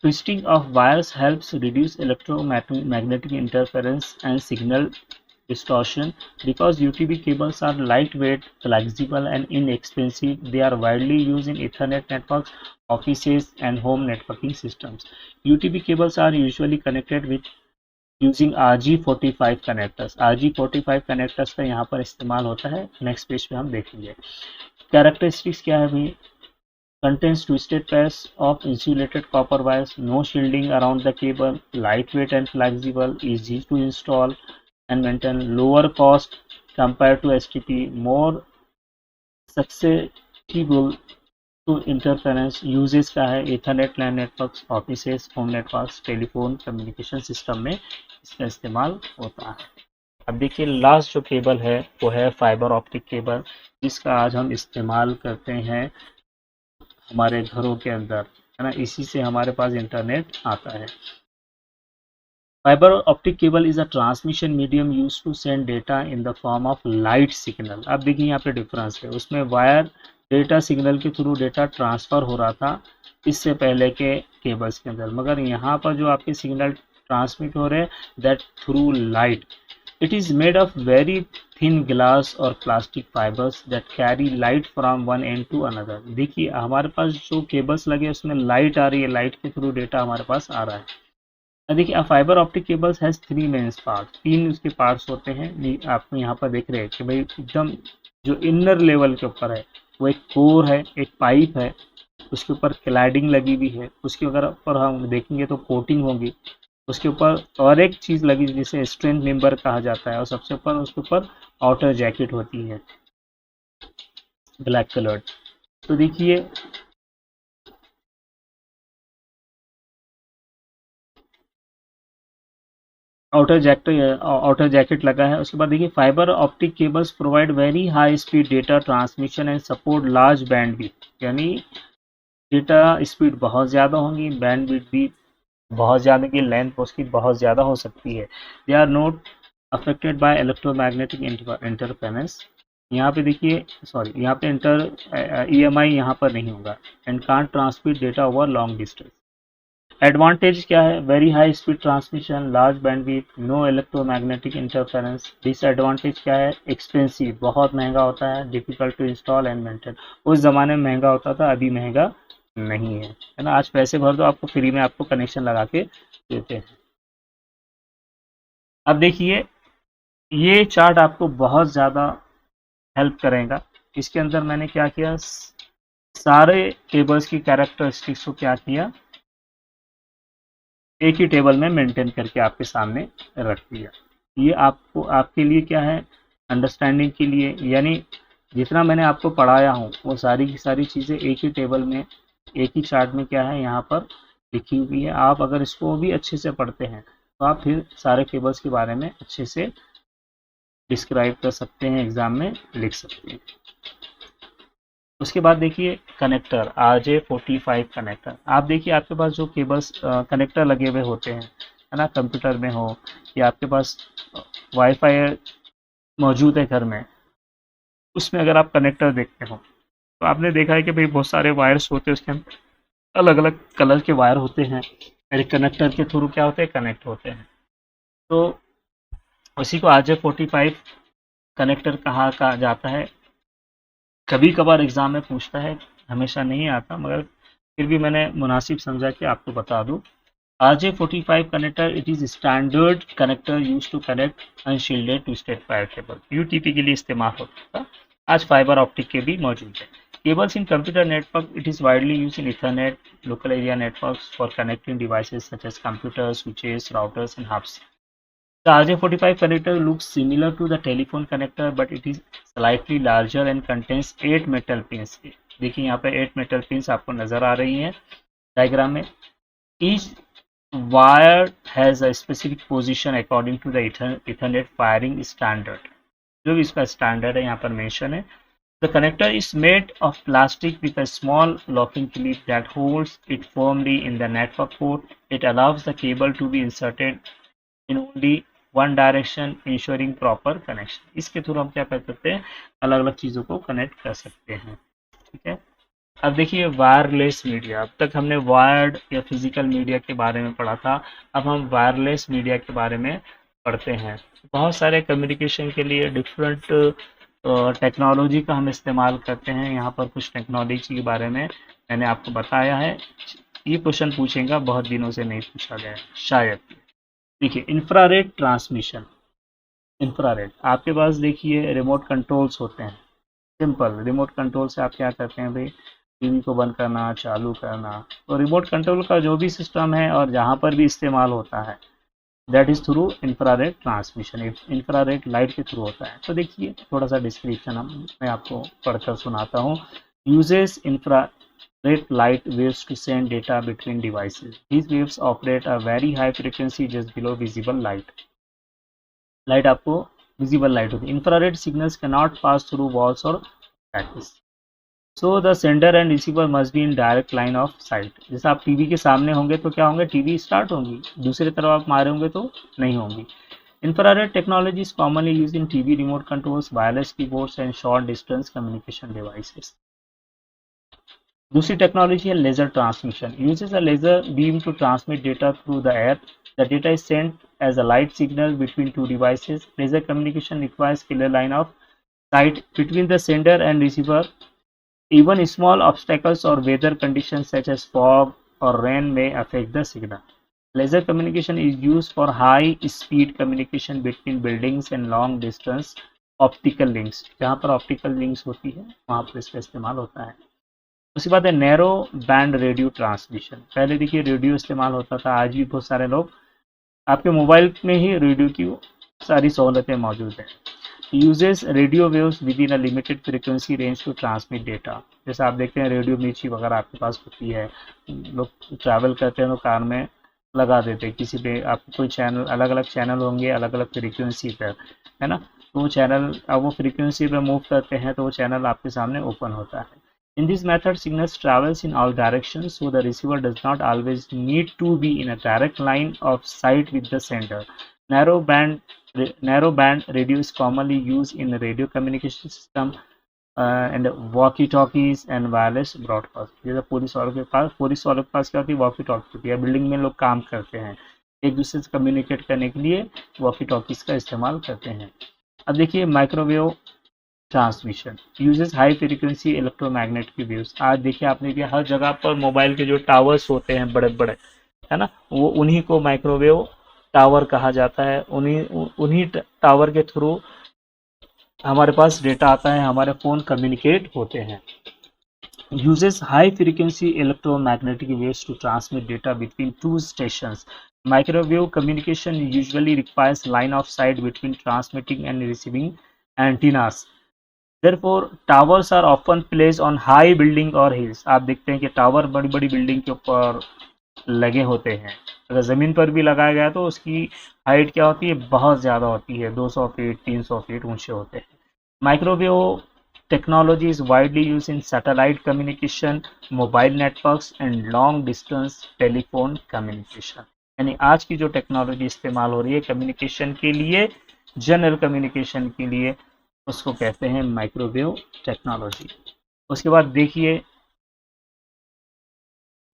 twisting of wires helps reduce electromagnetic interference and signal distortion. Because UTP cables are lightweight, flexible and inexpensive, they are widely used in Ethernet networks, offices and home networking systems. UTP cables are usually connected with using RG45 connectors. RG45 connectors का यहाँ पर इस्तेमाल होता है, next page पे हम देखेंगे। Characteristics क्या है भाई, contains twisted pairs of insulated copper wires, no shielding around the cable, lightweight and flexible, easy to install and maintain, lower cost compared to STP, more susceptible to interference। Uses का है, Ethernet LAN networks, offices, home networks, telephone communication system में इसका इस्तेमाल होता है। अब देखिए last जो केबल है वो है फाइबर ऑप्टिक केबल, जिसका आज हम इस्तेमाल करते हैं हमारे घरों के अंदर, है ना, इसी से हमारे पास इंटरनेट आता है। Fibre optic cable is a transmission medium use to send data in the form of light signal. अब देखिए यहाँ पे डिफरेंस है, उसमें वायर डेटा सिग्नल के थ्रू डेटा ट्रांसफर हो रहा था इससे पहले के केबल्स के अंदर, मगर यहाँ पर जो आपके सिग्नल ट्रांसमिट हो रहे हैं that through light. It is made of very thin glass और plastic fibers that carry light from one end to another. देखिए हमारे पास जो केबल्स लगे उसमें लाइट आ रही है, लाइट के थ्रू डेटा हमारे पास आ रहा है। देखिए a fibre optic cables has three main part, तीन उसके पार्ट्स होते हैं। आपको यहाँ पर देख रहे हैं कि भाई एकदम जो इनर लेवल के ऊपर है वो एक कोर है, एक पाइप है, उसके ऊपर क्लैडिंग लगी हुई है, उसके ऊपर हम देखेंगे तो कोटिंग होगी, उसके ऊपर और एक चीज़ लगी जिसे स्ट्रेंथ मेंबर कहा जाता है, और सबसे ऊपर उसके ऊपर आउटर जैकेट होती है ब्लैक कलर्ड। तो देखिए आउटर जैकेट लगा है। उसके बाद देखिए fibre optic cables provide very high speed data transmission and support large bandwidth, यानी डेटा स्पीड बहुत ज़्यादा होंगी, बैंडविड्थ भी बहुत ज़्यादा की, लेंथ उसकी बहुत ज़्यादा हो सकती है। They are not affected by electromagnetic interference. यहाँ पे देखिए सॉरी, यहाँ पे EMI यहाँ पर नहीं होगा, and can't transmit data over long distance. Advantage क्या है? Very high speed transmission, large bandwidth, no electromagnetic interference. Disadvantage क्या है? एक्सपेंसिव, बहुत महंगा होता है, difficult to install and maintain. उस जमाने में महंगा होता था, अभी महंगा नहीं है ना। आज पैसे भर दो, आपको फ्री में आपको कनेक्शन लगा के देते हैं। अब देखिए ये चार्ट आपको बहुत ज़्यादा हेल्प करेगा। इसके अंदर मैंने क्या किया, सारे केबल्स की कैरेक्टरिस्टिक्स को क्या किया, एक ही टेबल में मेंटेन करके आपके सामने रख दिया। ये आपको आपके लिए क्या है, अंडरस्टैंडिंग के लिए, यानी जितना मैंने आपको पढ़ाया हूँ वो सारी की सारी चीज़ें एक ही टेबल में, एक ही चार्ट में क्या है यहाँ पर लिखी हुई है। आप अगर इसको भी अच्छे से पढ़ते हैं तो आप फिर सारे केबल्स के बारे में अच्छे से डिस्क्राइब कर सकते हैं, एग्ज़ाम में लिख सकते हैं। उसके बाद देखिए कनेक्टर, RJ45 कनेक्टर। आप देखिए आपके पास जो केबल्स कनेक्टर लगे हुए होते हैं, है ना, कंप्यूटर में हो या आपके पास वाईफाई मौजूद है घर में, उसमें अगर आप कनेक्टर देखते हो तो आपने देखा है कि भाई बहुत सारे वायर्स होते हैं, उसके अंदर अलग अलग कलर के वायर होते हैं, कनेक्टर के थ्रू क्या होते हैं, कनेक्ट होते हैं। तो उसी को RJ45 कनेक्टर कहा जाता है। कभी कभार एग्जाम में पूछता है, हमेशा नहीं आता, मगर फिर भी मैंने मुनासिब समझा कि आपको बता दूं। RJ45 connector, it is standard connector use to connect unshielded twisted pair cable. UTP के लिए इस्तेमाल होता था, आज फाइबर ऑप्टिक के भी मौजूद है। Cables in computer network, it is widely use in Ethernet, local area networks for connecting devices such as computers, switches, routers and hubs. The RJ45 connector looks similar to the telephone connector but it is slightly larger and contains 8 metal pins. देखिए यहाँ पे 8 metal pins आपको नजर आ रही हैं diagram में। Each wire has a specific position according to the Ethernet firing standard. जो भी इसका स्टैंडर्ड है यहाँ पर मेंशन है। The connector is made of plastic with a small locking clip that holds it firmly in the network port. It allows the cable to be inserted in only one direction ensuring proper connection. इसके through हम क्या कर सकते हैं, अलग अलग चीज़ों को कनेक्ट कर सकते हैं। ठीक है, अब देखिए वायरलेस मीडिया। अब तक हमने वायर्ड या फिजिकल मीडिया के बारे में पढ़ा था, अब हम वायरलेस मीडिया के बारे में पढ़ते हैं। बहुत सारे कम्युनिकेशन के लिए डिफरेंट टेक्नोलॉजी का हम इस्तेमाल करते हैं। यहाँ पर कुछ टेक्नोलॉजी के बारे में मैंने आपको बताया है। ये क्वेश्चन पूछेगा, बहुत दिनों से नहीं पूछा गया शायद। देखिए इंफ्रारेड ट्रांसमिशन। इंफ्रारेड, आपके पास देखिए रिमोट कंट्रोल्स होते हैं। सिंपल रिमोट कंट्रोल से आप क्या करते हैं भाई, टीवी को बंद करना, चालू करना। तो रिमोट कंट्रोल का जो भी सिस्टम है और जहाँ पर भी इस्तेमाल होता है that is through infrared transmission, infrared light के थ्रू होता है। तो देखिए थोड़ा सा डिस्क्रिप्शन मैं आपको पढ़कर सुनाता हूँ। Uses infrared light waves to send data between devices. These waves operate a very high frequency just below visible light. Light आपको विजिबल लाइट होती है। Infrared signals can not pass through walls और package, so the sender and receiver must be in direct line of sight. जैसे आप TV के सामने होंगे तो क्या होंगे, टीवी स्टार्ट होंगी, दूसरी तरफ आप मारे होंगे तो नहीं होंगी। Infrared technology is commonly use in TV remote controls, wireless keyboards and short distance communication devices. दूसरी टेक्नोलॉजी है laser transmission, uses a laser beam to transmit data through the air, the data is sent as a light signal between two devices. Laser communication requires clear line of sight between the sender and receiver. Even small obstacles or weather conditions such as fog or rain may affect the signal. Laser communication is used for high speed communication between buildings and long distance optical links. जहाँ पर optical links होती है वहाँ पर इसका इस्तेमाल होता है। उसके बाद है नैरो बैंड रेडियो ट्रांसमिशन। पहले देखिए रेडियो इस्तेमाल होता था, आज भी बहुत सारे लोग आपके मोबाइल में ही रेडियो की सारी सहूलतें मौजूद हैं। Uses radio waves within a limited frequency range to transmit data. जैसे आप देखते हैं रेडियो मिर्ची वगैरह आपके पास होती है, लोग ट्रैवल करते हैं तो कार में लगा देते हैं, किसी पे आपको कोई चैनल, अलग अलग चैनल होंगे अलग अलग फ्रीक्वेंसी पर, है ना, तो वो चैनल अब वो फ्रीक्वेंसी पर मूव करते हैं तो वो चैनल आपके सामने ओपन होता है। In this method, signals travels in all directions, so the receiver does not always need to be in a direct line of sight with the sender. Narrow band radio is commonly used in radio communication system and walkie-talkies and wireless broadcast. जैसे police वालों के पास क्या होती है, walkie talkie होती है। Building में लोग काम करते हैं, एक दूसरे से कम्युनिकेट करने के लिए वॉकी टॉकीज का इस्तेमाल करते हैं। अब देखिए microwave transmission uses high frequency electromagnetic waves. आज देखिए आपने कि हर जगह पर मोबाइल के जो टावर्स होते हैं बड़े बड़े, है ना, वो उन्हीं को माइक्रोवेव टावर कहा जाता है। उन्हीं टावर के थ्रू हमारे पास डेटा आता है, हमारे फ़ोन कम्युनिकेट होते हैं। uses high frequency electromagnetic waves to transmit data between two stations. Microwave communication usually requires line of sight between transmitting and receiving antennas. Therefore, towers are often placed on high building or hills. आप देखते हैं कि tower बड़ी बड़ी building के ऊपर लगे होते हैं। अगर ज़मीन पर भी लगाया गया तो उसकी हाइट क्या होती है, बहुत ज़्यादा होती है, 200 फीट 300 फीट ऊंचे होते हैं। Microwave technology is widely used in satellite communication, mobile networks and long distance telephone communication. यानी आज की जो टेक्नोलॉजी इस्तेमाल हो रही है कम्युनिकेशन के लिए, जनरल कम्युनिकेशन के लिए, उसको कहते हैं माइक्रोवेव टेक्नोलॉजी। उसके बाद देखिए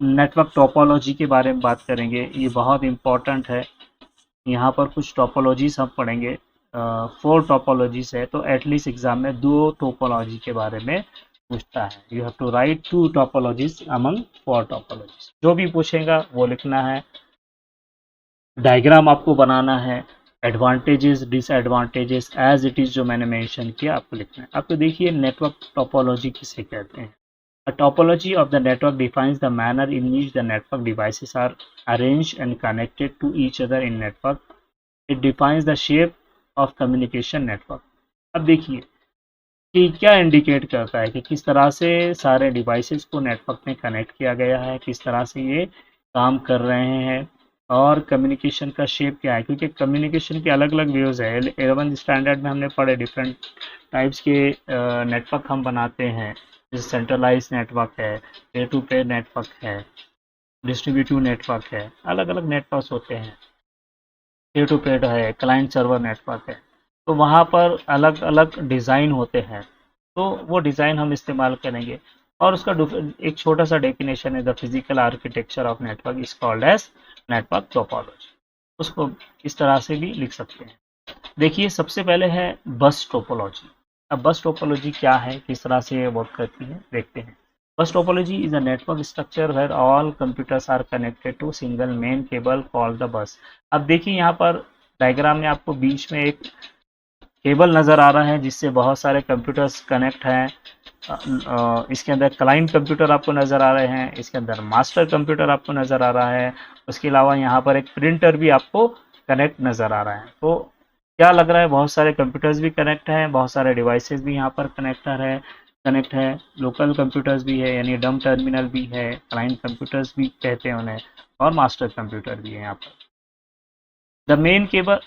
नेटवर्क टोपोलॉजी के बारे में बात करेंगे, ये बहुत इम्पोर्टेंट है। यहाँ पर कुछ टोपोलॉजीज हम पढ़ेंगे, 4 टोपोलॉजीज है, तो एटलीस्ट एग्जाम में 2 टोपोलॉजी के बारे में पूछता है। You have to write 2 topologies among 4 topologies. जो भी पूछेगा वो लिखना है, डायग्राम आपको बनाना है, advantages disadvantages as it is जो मैंने मेंशन किया आपको लिखना है। अब तो देखिए नेटवर्क टोपोलॉजी किसे कहते हैं। A topology of the network defines the manner in which the network devices are arranged and connected to each other in network. It defines the shape of communication network. अब देखिए कि क्या indicate करता है कि किस तरह से सारे डिवाइसेस को नेटवर्क में कनेक्ट किया गया है, किस तरह से ये काम कर रहे हैं, और कम्युनिकेशन का शेप क्या है, क्योंकि कम्युनिकेशन के अलग अलग वेव्स है। 11th स्टैंडर्ड में हमने पढ़े डिफरेंट टाइप्स के नेटवर्क हम बनाते हैं, जैसे सेंट्रलाइज नेटवर्क है, पेयर टू पेयर नेटवर्क है, डिस्ट्रीब्यूटिव नेटवर्क है, अलग अलग नेटवर्क होते हैं, पेयर टू पेयर है, क्लाइंट सर्वर नेटवर्क है, तो वहाँ पर अलग अलग डिज़ाइन होते हैं, तो वो डिज़ाइन हम इस्तेमाल करेंगे। और उसका एक छोटा सा डेफिनेशन है, the physical architecture of network is called as network topology. उसको इस तरह से भी लिख सकते हैं। देखिए सबसे पहले है बस टोपोलॉजी। अब बस टोपोलॉजी क्या है, किस तरह से ये वर्क करती है, देखते हैं। Bus topology is a network structure where all computers are connected to single main cable called the bus. अब देखिए यहाँ पर डायग्राम में आपको बीच में एक केबल नज़र आ रहा है जिससे बहुत सारे कंप्यूटर्स कनेक्ट हैं। इसके अंदर क्लाइंट कंप्यूटर आपको नज़र आ रहे हैं, इसके अंदर मास्टर कंप्यूटर आपको नज़र आ रहा है, उसके अलावा यहाँ पर एक प्रिंटर भी आपको कनेक्ट नज़र आ रहा है। तो क्या लग रहा है, बहुत सारे कंप्यूटर्स भी कनेक्ट हैं, बहुत सारे डिवाइसेस भी यहाँ पर कनेक्ट है, लोकल कंप्यूटर्स भी है, यानी डम टर्मिनल भी है, क्लाइंट कंप्यूटर्स भी कहते हैं उन्हें, और मास्टर कंप्यूटर भी है यहाँ पर। The main cable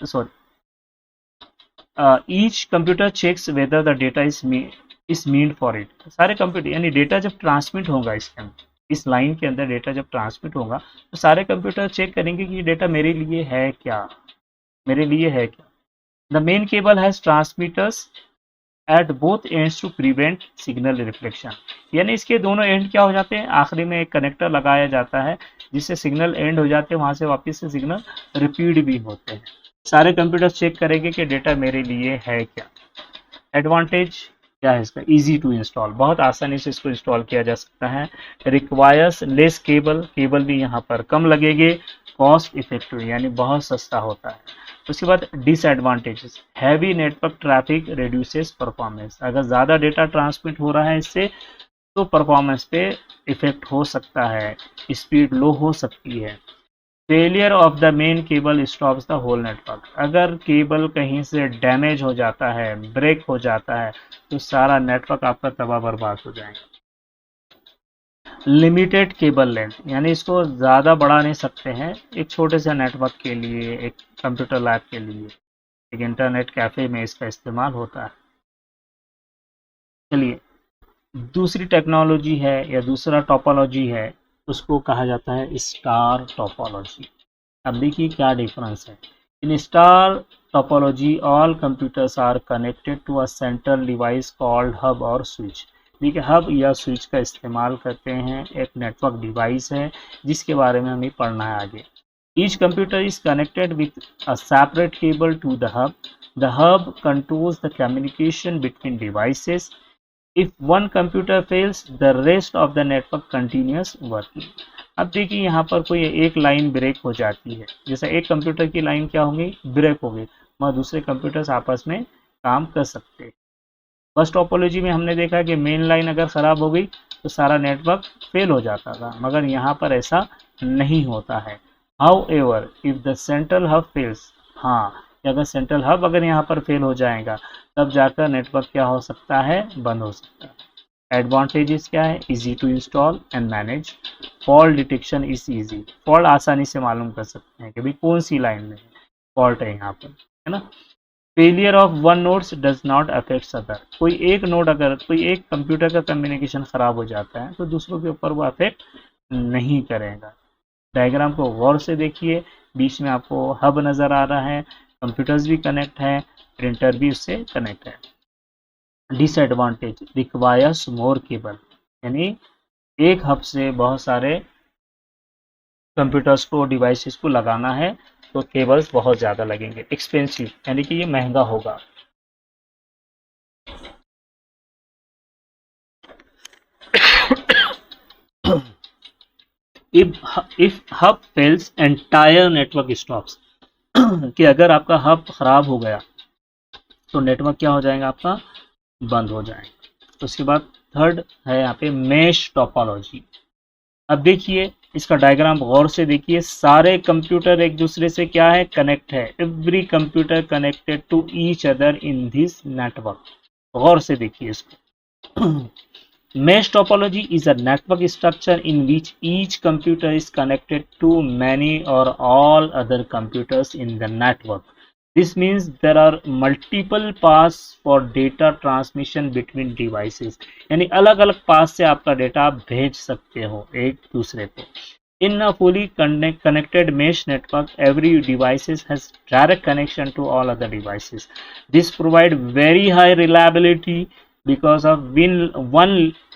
each computer checks whether the data is meant for it. सारे कंप्यूटर यानी डेटा जब ट्रांसमिट होगा इसके अंदर, इस लाइन के अंदर डेटा जब ट्रांसमिट होगा तो सारे कंप्यूटर चेक करेंगे कि ये डेटा मेरे लिए है क्या, मेरे लिए है क्या। The main cable has transmitters at both ends to prevent signal reflection. यानी इसके दोनों एंड क्या हो जाते हैं, आखिरी में एक कनेक्टर लगाया जाता है जिससे सिग्नल एंड हो जाते हैं, वहां से वापस से सिग्नल रिपीट भी होते हैं। सारे कंप्यूटर चेक करेंगे कि डेटा मेरे लिए है क्या। एडवांटेज क्या है इसका, इजी टू इंस्टॉल, बहुत आसानी से इसको इंस्टॉल किया जा सकता है। रिक्वायर्स लेस केबल, केबल भी यहाँ पर कम लगेंगे। कॉस्ट इफेक्टिव यानी बहुत सस्ता होता है। उसके बाद disadvantages, heavy network traffic reduces performance, अगर ज़्यादा डेटा ट्रांसमिट हो रहा है इससे तो परफॉर्मेंस पे इफेक्ट हो सकता है, स्पीड लो हो सकती है। Failure of the main cable stops the whole network, अगर केबल कहीं से डैमेज हो जाता है, ब्रेक हो जाता है तो सारा नेटवर्क आपका तबाह बर्बाद हो जाएगा। लिमिटेड केबल लेंथ, यानी इसको ज़्यादा बढ़ा नहीं सकते हैं, एक छोटे से नेटवर्क के लिए, एक कंप्यूटर लैब के लिए, एक इंटरनेट कैफ़े में इसका इस्तेमाल होता है। चलिए दूसरी टेक्नोलॉजी है या दूसरा टोपोलॉजी है, उसको कहा जाता है स्टार टोपोलॉजी। अब देखिए क्या डिफरेंस है। In star topology all computers are connected to a central device called hub और स्विच। देखिए हब या स्विच का इस्तेमाल करते हैं, एक नेटवर्क डिवाइस है जिसके बारे में हमें पढ़ना है आगे। Each computer is connected with a separate cable to the hub. The hub controls the communication between devices. If one computer fails, the rest of the network continues working. अब देखिए यहाँ पर कोई एक लाइन ब्रेक हो जाती है, जैसे एक कंप्यूटर की लाइन क्या होगी, ब्रेक हो गई, मगर दूसरे कंप्यूटर्स आपस में काम कर सकते हैं। बस टोपोलॉजी में हमने देखा कि मेन लाइन अगर ख़राब हो गई तो सारा नेटवर्क फेल हो जाता था, मगर यहाँ पर ऐसा नहीं होता है। However, if the central hub fails, हाँ अगर सेंट्रल हब अगर यहाँ पर फेल हो जाएगा तब जाकर नेटवर्क क्या हो सकता है, बंद हो सकता है। एडवांटेजेस क्या है, easy to install and manage. Fault detection is easy, fault आसानी से मालूम कर सकते हैं कि भाई कौन सी लाइन में फॉल्ट है यहाँ पर, है ना। Failure of one nodes does not affect other, कोई एक नोड अगर कोई एक कंप्यूटर का कम्युनिकेशन खराब हो जाता है तो दूसरों के ऊपर वो अफेक्ट नहीं करेगा। डायग्राम को गौर से देखिए, बीच में आपको हब नज़र आ रहा है, कंप्यूटर्स भी कनेक्ट है, प्रिंटर भी उससे कनेक्ट है। डिसएडवांटेज, रिक्वायर्स मोर केबल, यानी एक हब से बहुत सारे कंप्यूटर्स को, डिवाइसेस को लगाना है तो केबल्स बहुत ज़्यादा लगेंगे। एक्सपेंसिव यानी कि ये महंगा होगा। if hub fails entire network stops, कि अगर आपका हब खराब हो गया तो नेटवर्क क्या हो जाएगा, आपका बंद हो जाएगा। उसके बाद थर्ड है यहाँ पे मेश टोपोलॉजी। अब देखिए इसका डायग्राम गौर से देखिए, सारे कंप्यूटर एक दूसरे से क्या है, कनेक्ट है। Every computer connected to each other in this network. गौर से देखिए इसको। Mesh topology is a network structure in which each computer is connected to many or all other computers in the network. This means there are multiple paths for data transmission between devices. यानी अलग अलग पास से आपका data आप भेज सकते हो एक दूसरे को। In a fully connected mesh network, every device has direct connection to all other devices. This provides very high reliability. Because of when one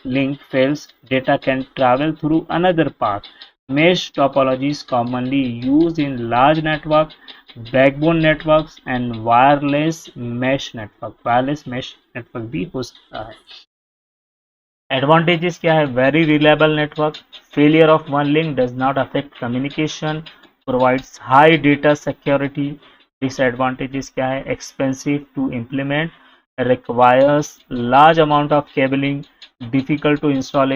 link fails, data can travel through another path. Mesh topology is commonly used in large network, backbone networks and wireless mesh network. Wireless mesh network भी हो सकता है। Advantages क्या है, very reliable network, failure of one link does not affect communication, provides high data security. Disadvantages क्या है, expensive to implement, requires large amount of cabling, difficult to install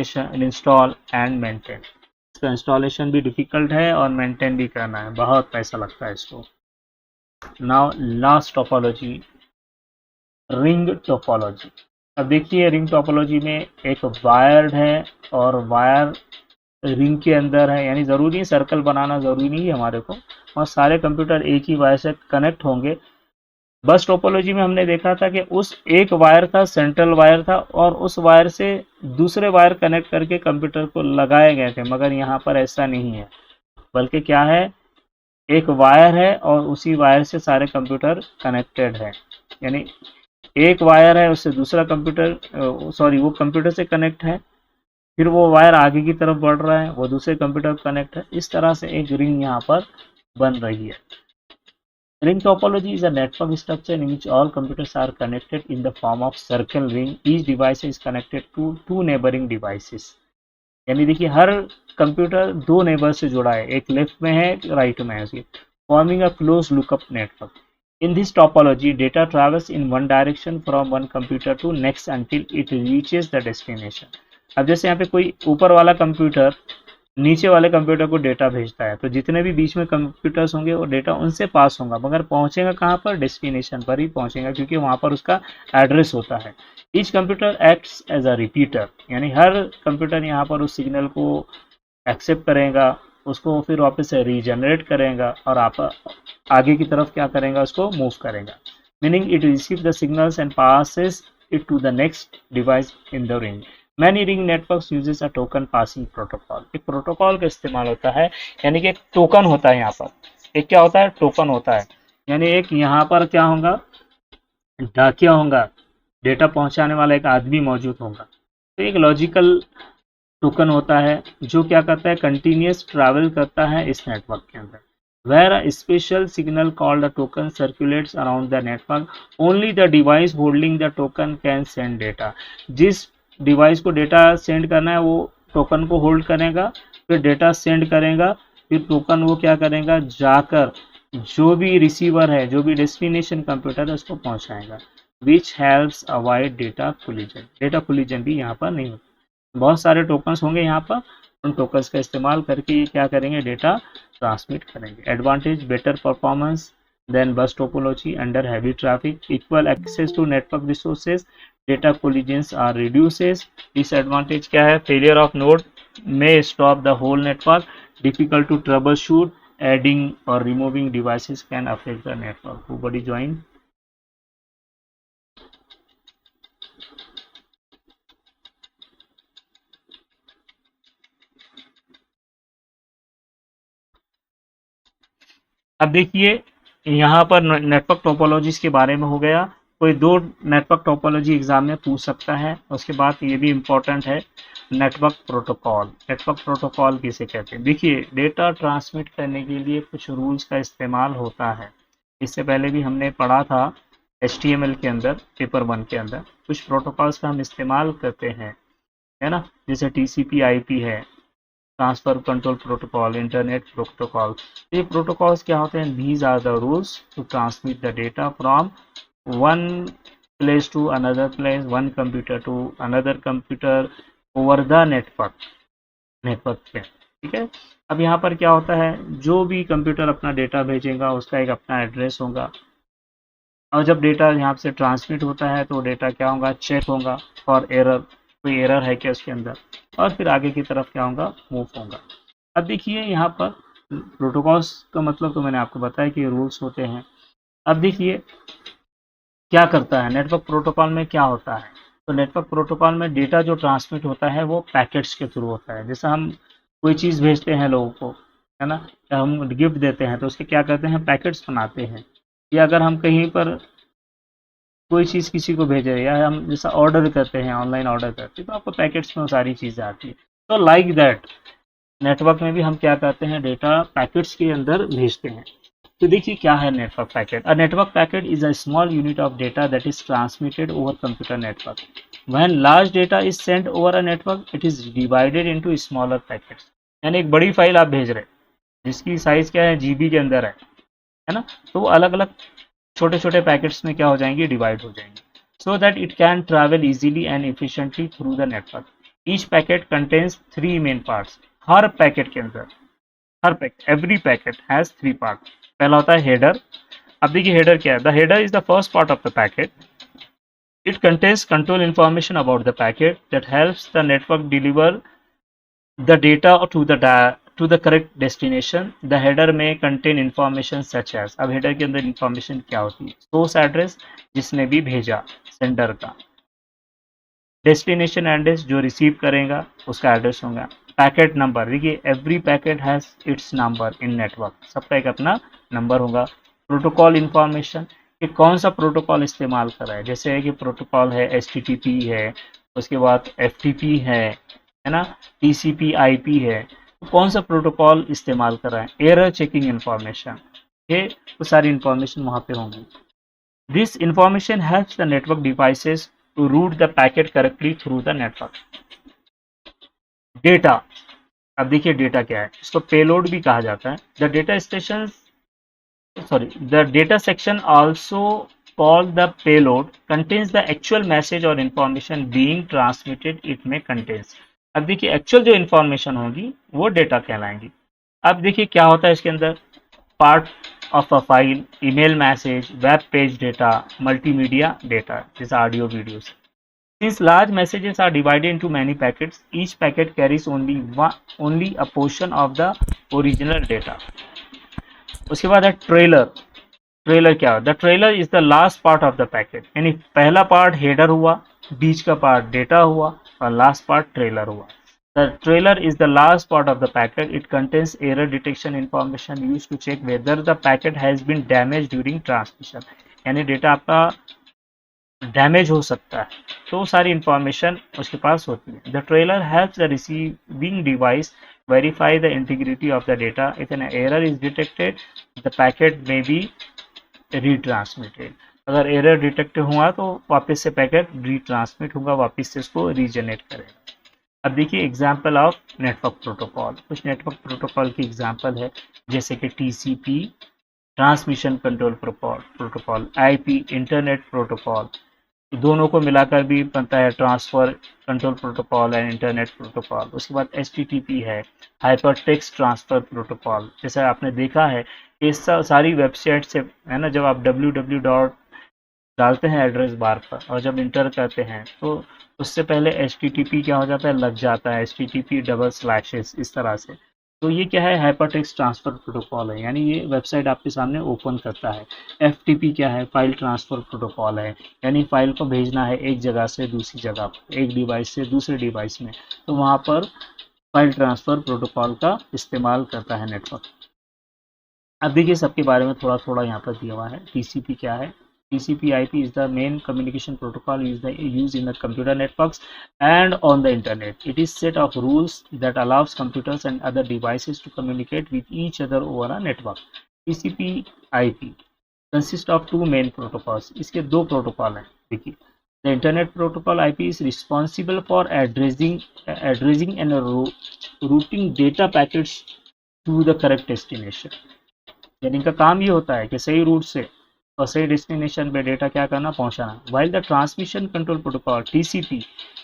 and maintain. इसका installation भी difficult है और maintain भी करना है, बहुत पैसा लगता है इसको। Now last topology, ring topology. अब देखिए रिंग टोपोलॉजी में एक वायर्ड है और वायर रिंग के अंदर है, यानी ज़रूरी सर्कल बनाना ज़रूरी नहीं है हमारे को, और सारे कंप्यूटर एक ही वायर से कनेक्ट होंगे बस टोपोलॉजी में हमने देखा था कि उस एक वायर था, सेंट्रल वायर था, और उस वायर से दूसरे वायर कनेक्ट करके कंप्यूटर को लगाए गए थे, मगर यहाँ पर ऐसा नहीं है, बल्कि क्या है, एक वायर है और उसी वायर से सारे कंप्यूटर कनेक्टेड है। यानी एक वायर है, उससे दूसरा कंप्यूटर, सॉरी, वो कंप्यूटर से कनेक्ट है, फिर वो वायर आगे की तरफ बढ़ रहा है, वो दूसरे कंप्यूटर कनेक्ट है, इस तरह से एक रिंग यहाँ पर बन रही है। Ring topology is a network structure in which all computers are connected in the form of circle ring. Each device is connected to two neighboring devices. यानी देखिए हर कंप्यूटर दो नेबर से जुड़ा है, एक लेफ्ट में है, एक राइट में है, forming a close lookup network. In this topology, data travels in one direction from one computer to next until it reaches the destination. अब जैसे यहाँ पे कोई ऊपर वाला कंप्यूटर नीचे वाले कंप्यूटर को डेटा भेजता है, तो जितने भी बीच में कंप्यूटर्स होंगे वो डेटा उनसे पास होगा, मगर पहुंचेगा कहाँ पर, डेस्टिनेशन पर ही पहुंचेगा, क्योंकि वहां पर उसका एड्रेस होता है. Each computer acts as a repeater, यानी हर कंप्यूटर यहाँ पर उस सिग्नल को एक्सेप्ट करेगा, उसको फिर वापस से रीजनरेट करेगा और आप आगे की तरफ क्या करेगा, उसको मूव करेगा. Meaning it receive the signals and passes it to the next device in the ring. Many ring networks uses a token passing protocol. एक प्रोटोकॉल का इस्तेमाल होता है, यानी कि एक टोकन होता है यहाँ पर, एक क्या होता है, टोकन होता है, यानी एक यहाँ पर क्या होगा, डाकिया होगा, डेटा पहुंचाने वाला एक आदमी मौजूद होगा. तो एक लॉजिकल टोकन होता है जो क्या करता है, कंटिन्यूस ट्रैवल करता है इस नेटवर्क के अंदर. Where a special signal called a token circulates around the network, only the device holding the token can send data. जिस डिवाइस को डेटा सेंड करना है वो टोकन को होल्ड करेगा, फिर डेटा सेंड करेगा, फिर टोकन वो क्या करेगा, जाकर जो भी रिसीवर है, जो भी डेस्टिनेशन कंप्यूटर है, उसको पहुंचाएगा. Which helps avoid data collision. Data collision भी यहाँ पर नहीं होता. बहुत सारे टोकन्स होंगे यहाँ पर, उन टोकन्स का इस्तेमाल करके ये क्या करेंगे, डेटा ट्रांसमिट करेंगे. Advantage, better performance than bus topology under heavy traffic, equal access to network resources, data collisions are reduces. Disadvantage क्या है, failure of node may stop the whole network, difficult to troubleshoot, adding और removing devices can affect the network. हु बडी ज्वाइन. अब देखिए यहाँ पर नेटवर्क टोपोलॉजीज के बारे में हो गया. कोई दो नेटवर्क टोपोलॉजी एग्जाम में पूछ सकता है. उसके बाद ये भी इम्पोर्टेंट है, नेटवर्क प्रोटोकॉल. नेटवर्क प्रोटोकॉल किसे कहते हैं. देखिए डेटा ट्रांसमिट करने के लिए कुछ रूल्स का इस्तेमाल होता है. इससे पहले भी हमने पढ़ा था HTML के अंदर, पेपर 1 के अंदर कुछ प्रोटोकॉल्स का हम इस्तेमाल करते हैं, है ना, जैसे TCP/IP है, transfer control protocol, internet protocol. ये प्रोटोकॉल्स क्या होते हैं, these are the rules to transmit the data from one place to another place, one computer to another computer over the network पे. ठीक है. अब यहाँ पर क्या होता है, जो भी कंप्यूटर अपना डेटा भेजेगा उसका एक अपना एड्रेस होगा, और जब डेटा यहाँ से ट्रांसमिट होता है तो डेटा क्या होगा, चेक होगा फॉर एरर, कोई एरर है क्या उसके अंदर, और फिर आगे की तरफ क्या होगा, मूव होगा. अब देखिए यहाँ पर प्रोटोकॉल्स का मतलब तो मैंने आपको बताया कि रूल्स होते हैं. अब देखिए क्या करता है नेटवर्क प्रोटोकॉल में, क्या होता है. तो नेटवर्क प्रोटोकॉल में डेटा जो ट्रांसमिट होता है वो पैकेट्स के थ्रू होता है. जैसे हम कोई चीज़ भेजते हैं लोगों को, है ना, या हम गिफ्ट देते हैं तो उसके क्या करते हैं, पैकेट्स बनाते हैं. या अगर हम कहीं पर कोई चीज़ किसी को भेजे, या हम जैसा ऑर्डर करते हैं, ऑनलाइन ऑर्डर करते हैं, तो आपको पैकेट्स में सारी चीज़ें आती है. तो लाइक दैट नेटवर्क में भी हम क्या करते हैं, डेटा पैकेट्स के अंदर भेजते हैं. तो देखिए क्या है network packet. A network packet is a small unit of data that is transmitted over computer network. When large data is sent over a network it is divided into smaller packets. यानी एक बड़ी file आप भेज रहे हैं जिसकी size क्या है, GB के अंदर है ना, तो वो अलग अलग छोटे छोटे पैकेट्स में क्या हो जाएंगे, डिवाइड हो जाएंगे, so that it can travel easily and efficiently through the network. Each packet contains 3 main parts. हर पैकेट के अंदर, हर packet, every packet has 3 part. पहला होता है हेडर. अब देखिए हेडर क्या है, the header is the first part of the packet. It contains control information about the packet that helps the network deliver the data to the to the correct destination the header में contain information such as. अब header के अंदर information क्या होती है? Source address जिसने भी भेजा सेंडर का, डेस्टिनेशन एड्रेस जो रिसीव करेगा उसका एड्रेस होगा, पैकेट नंबर, देखिए every packet has its number in network, सबका एक अपना नंबर होगा। प्रोटोकॉल इन्फॉर्मेशन कि कौन सा प्रोटोकॉल इस्तेमाल कर रहा है, जैसे है कि प्रोटोकॉल है HTTP है, उसके बाद FTP है ना, TCP IP है, तो कौन सा प्रोटोकॉल इस्तेमाल कर रहा है। एरर चेकिंग इन्फॉर्मेशन, ये तो सारी इन्फॉर्मेशन वहाँ पे होंगी। This information helps the network devices to route the packet correctly through the network. Data, अब देखिए डेटा क्या है, इसको पेलोड भी कहा जाता है। The data station the data section also called the payload contains the actual message or information being transmitted it may contains। अब देखिए एक्चुअल जो इन्फॉर्मेशन होगी वो डेटा कहलाएंगी। अब देखिए क्या होता है इसके अंदर, part of a file, email message, web page data, multimedia data, जैसे audio videos. Since large messages are divided into many packets, each packet carries only a portion of the original data। उसके बाद है trailer. Trailer क्या है? The trailer is the last part of the packet, यानी पहला part header हुआ, बीच का part data हुआ और लास्ट पार्ट ट्रेलर हुआ। The trailer is the last part of the packet. It contains error detection information used to check whether the packet has been damaged during transmission। यानी data आपका damage हो सकता है, तो सारी इंफॉर्मेशन उसके पास होती है। The trailer helps the receiving device verify the integrity of the data. If an error is detected the packet में बी रीट्रांसमिटेड। अगर एरर डिटेक्ट हुआ तो वापस से पैकेट रीट्रांसमिट होगा, वापस से इसको रीजनरेट करेगा। अब देखिए एग्जाम्पल ऑफ नेटवर्क प्रोटोकॉल, कुछ नेटवर्क प्रोटोकॉल की एग्जाम्पल है, जैसे कि TCP transmission control protocol, IP internet protocol, दोनों को मिलाकर भी बनता है transfer control protocol and internet protocol. उसके बाद HTTP है, हाइपर टेक्स्ट ट्रांसफर प्रोटोकॉल। जैसे आपने देखा है ये सारी वेबसाइट से है ना, जब आप www डालते हैं एड्रेस बार पर और जब इंटर करते हैं तो उससे पहले HTTP क्या हो जाता है, लग जाता है, HTTP : इस तरह से। तो ये क्या है, हाइपरटेक्स्ट ट्रांसफर प्रोटोकॉल है, यानी ये वेबसाइट आपके सामने ओपन करता है। FTP क्या है, फाइल ट्रांसफर प्रोटोकॉल है, यानी फाइल को भेजना है एक जगह से दूसरी जगह पर, एक डिवाइस से दूसरे डिवाइस में, तो वहाँ पर फाइल ट्रांसफर प्रोटोकॉल का इस्तेमाल करता है नेटवर्क। अब देखिए सबके बारे में थोड़ा थोड़ा यहाँ पर दिया हुआ है। TCP क्या है? TCP/IP is the main communication protocol used in the computer networks and on the internet. It is set of rules that allows computers and other devices to communicate with each other over a network. TCP/IP consists of two main protocols. इसके दो protocol हैं। देखिए, the Internet Protocol IP is responsible for addressing and routing data packets to the correct destination। यानी इनका काम ये होता है कि सही रूट से और सही डेस्टिनेशन पे डेटा क्या करना, पहुंचाना। While the transmission control protocol TCP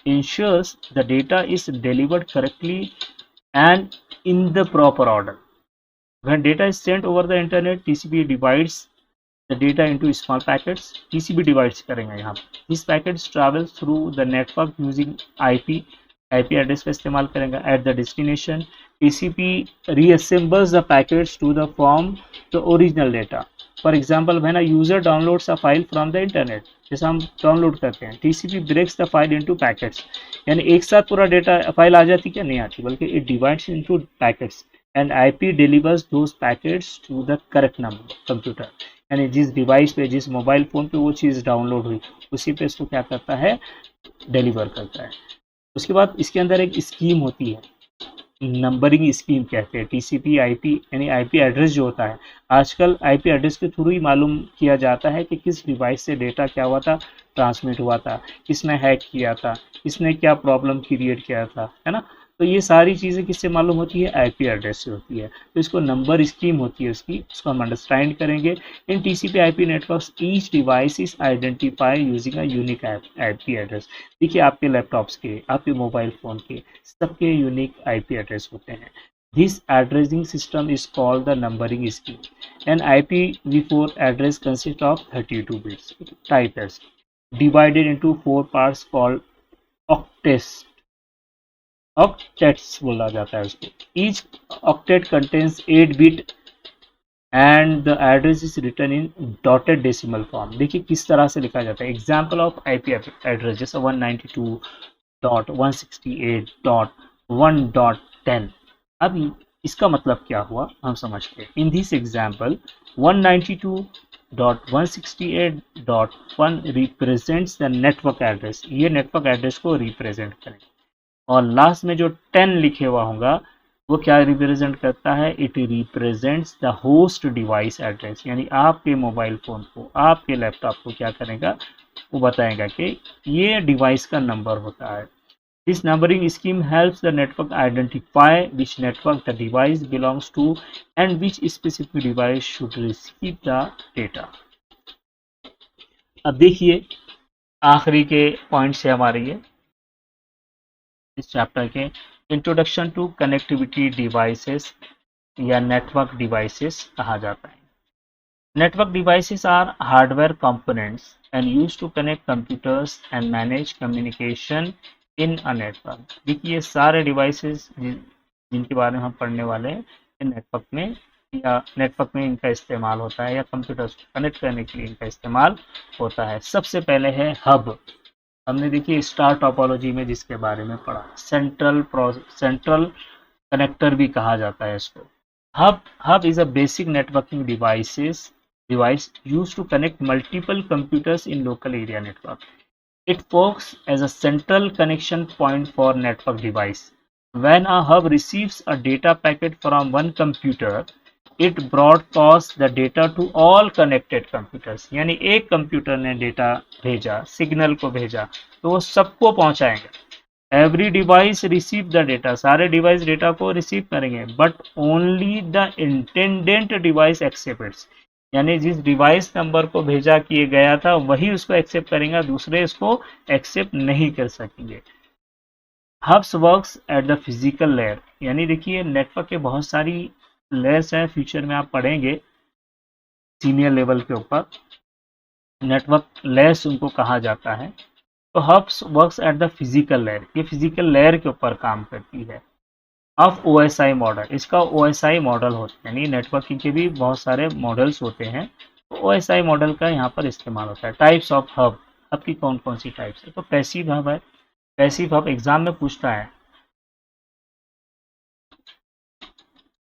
ensures the data is delivered correctly and in the proper order. When data is sent over the internet TCP divides the data into small packets. TCP divides करेंगे यहाँ पर। This packets travel through the network using IP address का इस्तेमाल करेंगे। At the destination TCP reassembles the packets to the form the original data। For example, when a user downloads a file from the internet, जैसे हम download करते हैं, TCP breaks the file into packets। यानी एक साथ पूरा data file आ जाती क्या, नहीं आती, बल्कि it divides into packets and IP delivers those packets to the correct number computer। यानी जिस डिवाइस पे, जिस मोबाइल फोन पे वो चीज़ डाउनलोड हुई उसी पे इसको क्या करता है, डिलीवर करता है। उसके बाद इसके अंदर एक स्कीम होती है, नंबरिंग स्कीम कहते हैं। TCP/IP यानी IP एड्रेस जो होता है, आजकल IP एड्रेस के थ्रू ही मालूम किया जाता है कि किस डिवाइस से डेटा क्या हुआ था, ट्रांसमिट हुआ था, किसने हैक किया था, किसने क्या प्रॉब्लम क्रिएट किया था, है ना। तो ये सारी चीज़ें किससे मालूम होती है, IP एड्रेस से होती है। तो इसको नंबर स्कीम होती है उसकी, उसको हम अंडरस्टैंड करेंगे। इन TCP/IP networks each device is identify using a unique IP address. देखिए आपके लैपटॉप्स के, आपके मोबाइल फ़ोन के, सबके यूनिक IP एड्रेस होते हैं। This addressing system is called the numbering scheme। An IPv4 address consists of 32 bits, type S, divided into 4 parts called octets। Octets बोला जाता है उसको। Each octet contains 8 bit and the address is written in dotted decimal form. देखिए किस तरह से लिखा जाता है। एग्जाम्पल ऑफ आईपी एड्रेस जैसे 192.168.1.10। अब इसका मतलब क्या हुआ हम समझते हैं। In this example 192.168.1 represents the network address, ये नेटवर्क एड्रेस को रिप्रेजेंट करेंगे। और लास्ट में जो 10 लिखे हुआ होगा वो क्या रिप्रेजेंट करता है, it represents the host device address, यानी आपके मोबाइल फ़ोन को, आपके लैपटॉप को क्या करेगा, वो बताएगा कि ये डिवाइस का नंबर होता है। This numbering scheme helps the network identify which network the device belongs to and which specific device should receive the data. अब देखिए आखिरी के पॉइंट से हमारे ये इस चैप्टर के इंट्रोडक्शन टू कनेक्टिविटी डिवाइसेस या नेटवर्क डिवाइसेस कहा जाता है। Network devices are hardware components and used to connect computers and manage communication in a network. देखिए सारे डिवाइसेस जिनके बारे में हम पढ़ने वाले हैं नेटवर्क में या नेटवर्क में इनका इस्तेमाल होता है या कंप्यूटर्स को कनेक्ट करने के लिए इनका इस्तेमाल होता है। सबसे पहले है हब। हमने देखिए स्टार टोपोलॉजी में जिसके बारे में पढ़ा, सेंट्रल कनेक्टर भी कहा जाता है इसको। Hub is a basic networking device used to connect multiple computers in local area network. It works as a central connection point for network device. When a hub receives a data packet from one computer, it broadcasts the data to all connected computers। यानी एक computer ने data भेजा, signal को भेजा, तो वो सबको पहुंचाएंगे। Every device receive the data, सारे डिवाइस डेटा को रिसीव करेंगे, but only the intended device accepts, यानी जिस डिवाइस नंबर को भेजा किए गया था वही उसको एक्सेप्ट करेंगे, दूसरे इसको एक्सेप्ट नहीं कर सकेंगे। Hubs works at the physical layer, यानी देखिए नेटवर्क के बहुत सारी लेयर्स हैं, फ्यूचर में आप पढ़ेंगे सीनियर लेवल के ऊपर नेटवर्क लेयर्स उनको कहा जाता है। तो hubs works at the physical layer, ये फिजिकल लेयर के ऊपर काम करती है। ऑफ OSI मॉडल, इसका OSI मॉडल होता है, यानी नेटवर्किंग के भी बहुत सारे मॉडल्स होते हैं, तो OSI मॉडल का यहाँ पर इस्तेमाल होता है। टाइप्स ऑफ हब, हब की कौन कौन सी टाइप्स है, तो पैसिव हब है। पैसिव हब एग्जाम में पूछता है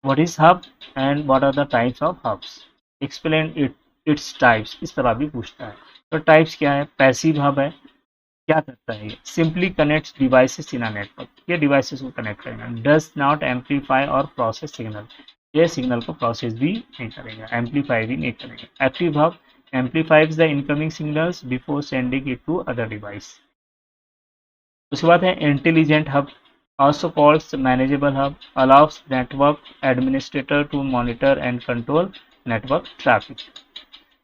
what is hub and what are the types of hubs, explain its types, इस तरह भी पूछता है। तो टाइप्स क्या है, पैसिव हब है, क्या करता है, simply connects devices in a network, ये डिवाइसेस को कनेक्ट करेगा। Does not amplify or process signal, ये सिग्नल को प्रोसेस भी नहीं करेगा, एम्पलीफाई भी नहीं करेगा। Active hub amplifies the incoming signals before sending it to other device. उसके बाद है intelligent hub, also called manageable hub, allows network administrator to monitor and control network traffic।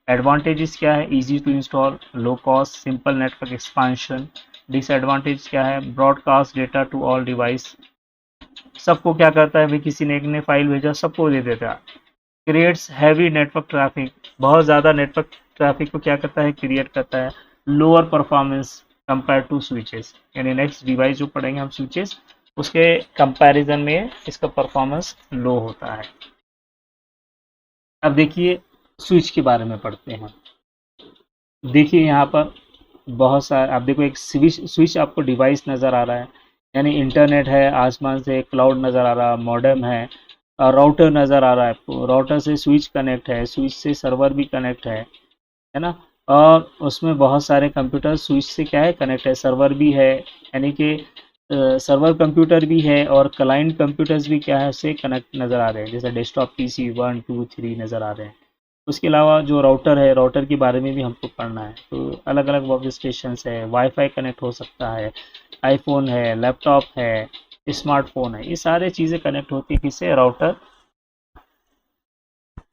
Advantages क्या है, easy to install, low cost, simple network expansion. Disadvantage क्या है, broadcast data to all device, सबको क्या करता है भाई, किसी ने एक ने फाइल भेजा सबको दे देता है। क्रिएट्स हैवी नेटवर्क ट्रैफिक, बहुत ज़्यादा नेटवर्क ट्रैफिक को क्या करता है, क्रिएट करता है। Lower performance compare to switches, यानी नेक्स्ट डिवाइस जो पढ़ेंगे हम स्विचेस, उसके कंपैरिजन में इसका परफॉर्मेंस लो होता है। अब देखिए स्विच के बारे में पढ़ते हैं। देखिए यहाँ पर बहुत सारे, आप देखो एक स्विच आपको डिवाइस नज़र आ रहा है, यानी इंटरनेट है, आसमान से क्लाउड नज़र आ रहा है, मॉडेम है, राउटर नज़र आ रहा है आपको, राउटर से स्विच कनेक्ट है, स्विच से सर्वर भी कनेक्ट है ना, और उसमें बहुत सारे कंप्यूटर स्विच से क्या है कनेक्ट है, सर्वर भी है, यानी कि सर्वर कंप्यूटर भी है और क्लाइंट कंप्यूटर्स भी क्या है उससे कनेक्ट नज़र आ रहे हैं, जैसे डेस्कटॉप PC 1 2 3 नज़र आ रहे हैं। उसके अलावा जो राउटर है, राउटर के बारे में भी हमको पढ़ना है, तो अलग अलग वर्क स्टेशन है, वाईफाई कनेक्ट हो सकता है, आईफोन है, लैपटॉप है, स्मार्टफोन है, ये सारे चीज़ें कनेक्ट होती है किससे, राउटर।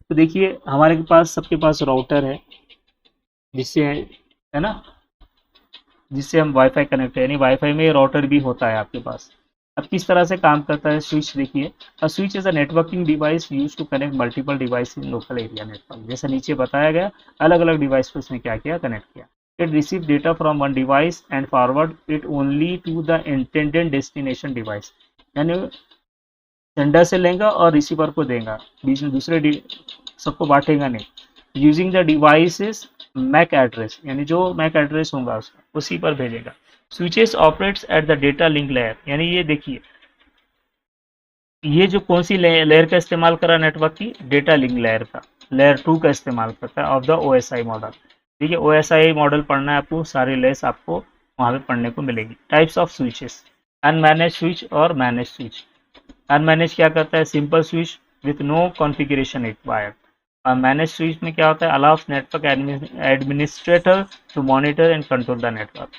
तो देखिए हमारे पास सबके पास राउटर है जिससे है ना, जिससे हम वाईफाई कनेक्ट है, यानी वाईफाई में राउटर भी होता है आपके पास। अब किस तरह से काम करता है स्विच, देखिए a switch is a networking device used to connect multiple device in local area network. जैसे नीचे बताया गया, अलग अलग डिवाइस को इसने क्या किया, कनेक्ट किया। It receive data from one device and forward it only to the intended destination device, यानी सेंडर से लेगा और रिसीवर को देगा, बीच में दूसरे सबको बांटेगा नहीं। Using the devices MAC address, यानी जो मैक एड्रेस होगा उसी पर भेजेगा। Switches operates at the data link layer, यानी ये देखिए ये जो कौन सी लेयर का इस्तेमाल कर रहा है नेटवर्क की, डेटा लिंक लेयर का, लेयर 2 का इस्तेमाल करता है ऑफ द ओएसआई मॉडल। ठीक है, ओएसआई मॉडल पढ़ना है आपको, सारी लेयर्स आपको वहां पे पढ़ने को मिलेगी। Types of switches, unmanaged switch और मैनेज स्विच। अनमैनेज क्या करता है, simple switch with no configuration required. और मैनेज स्विच में क्या होता है, allows network administrator to monitor and control the network.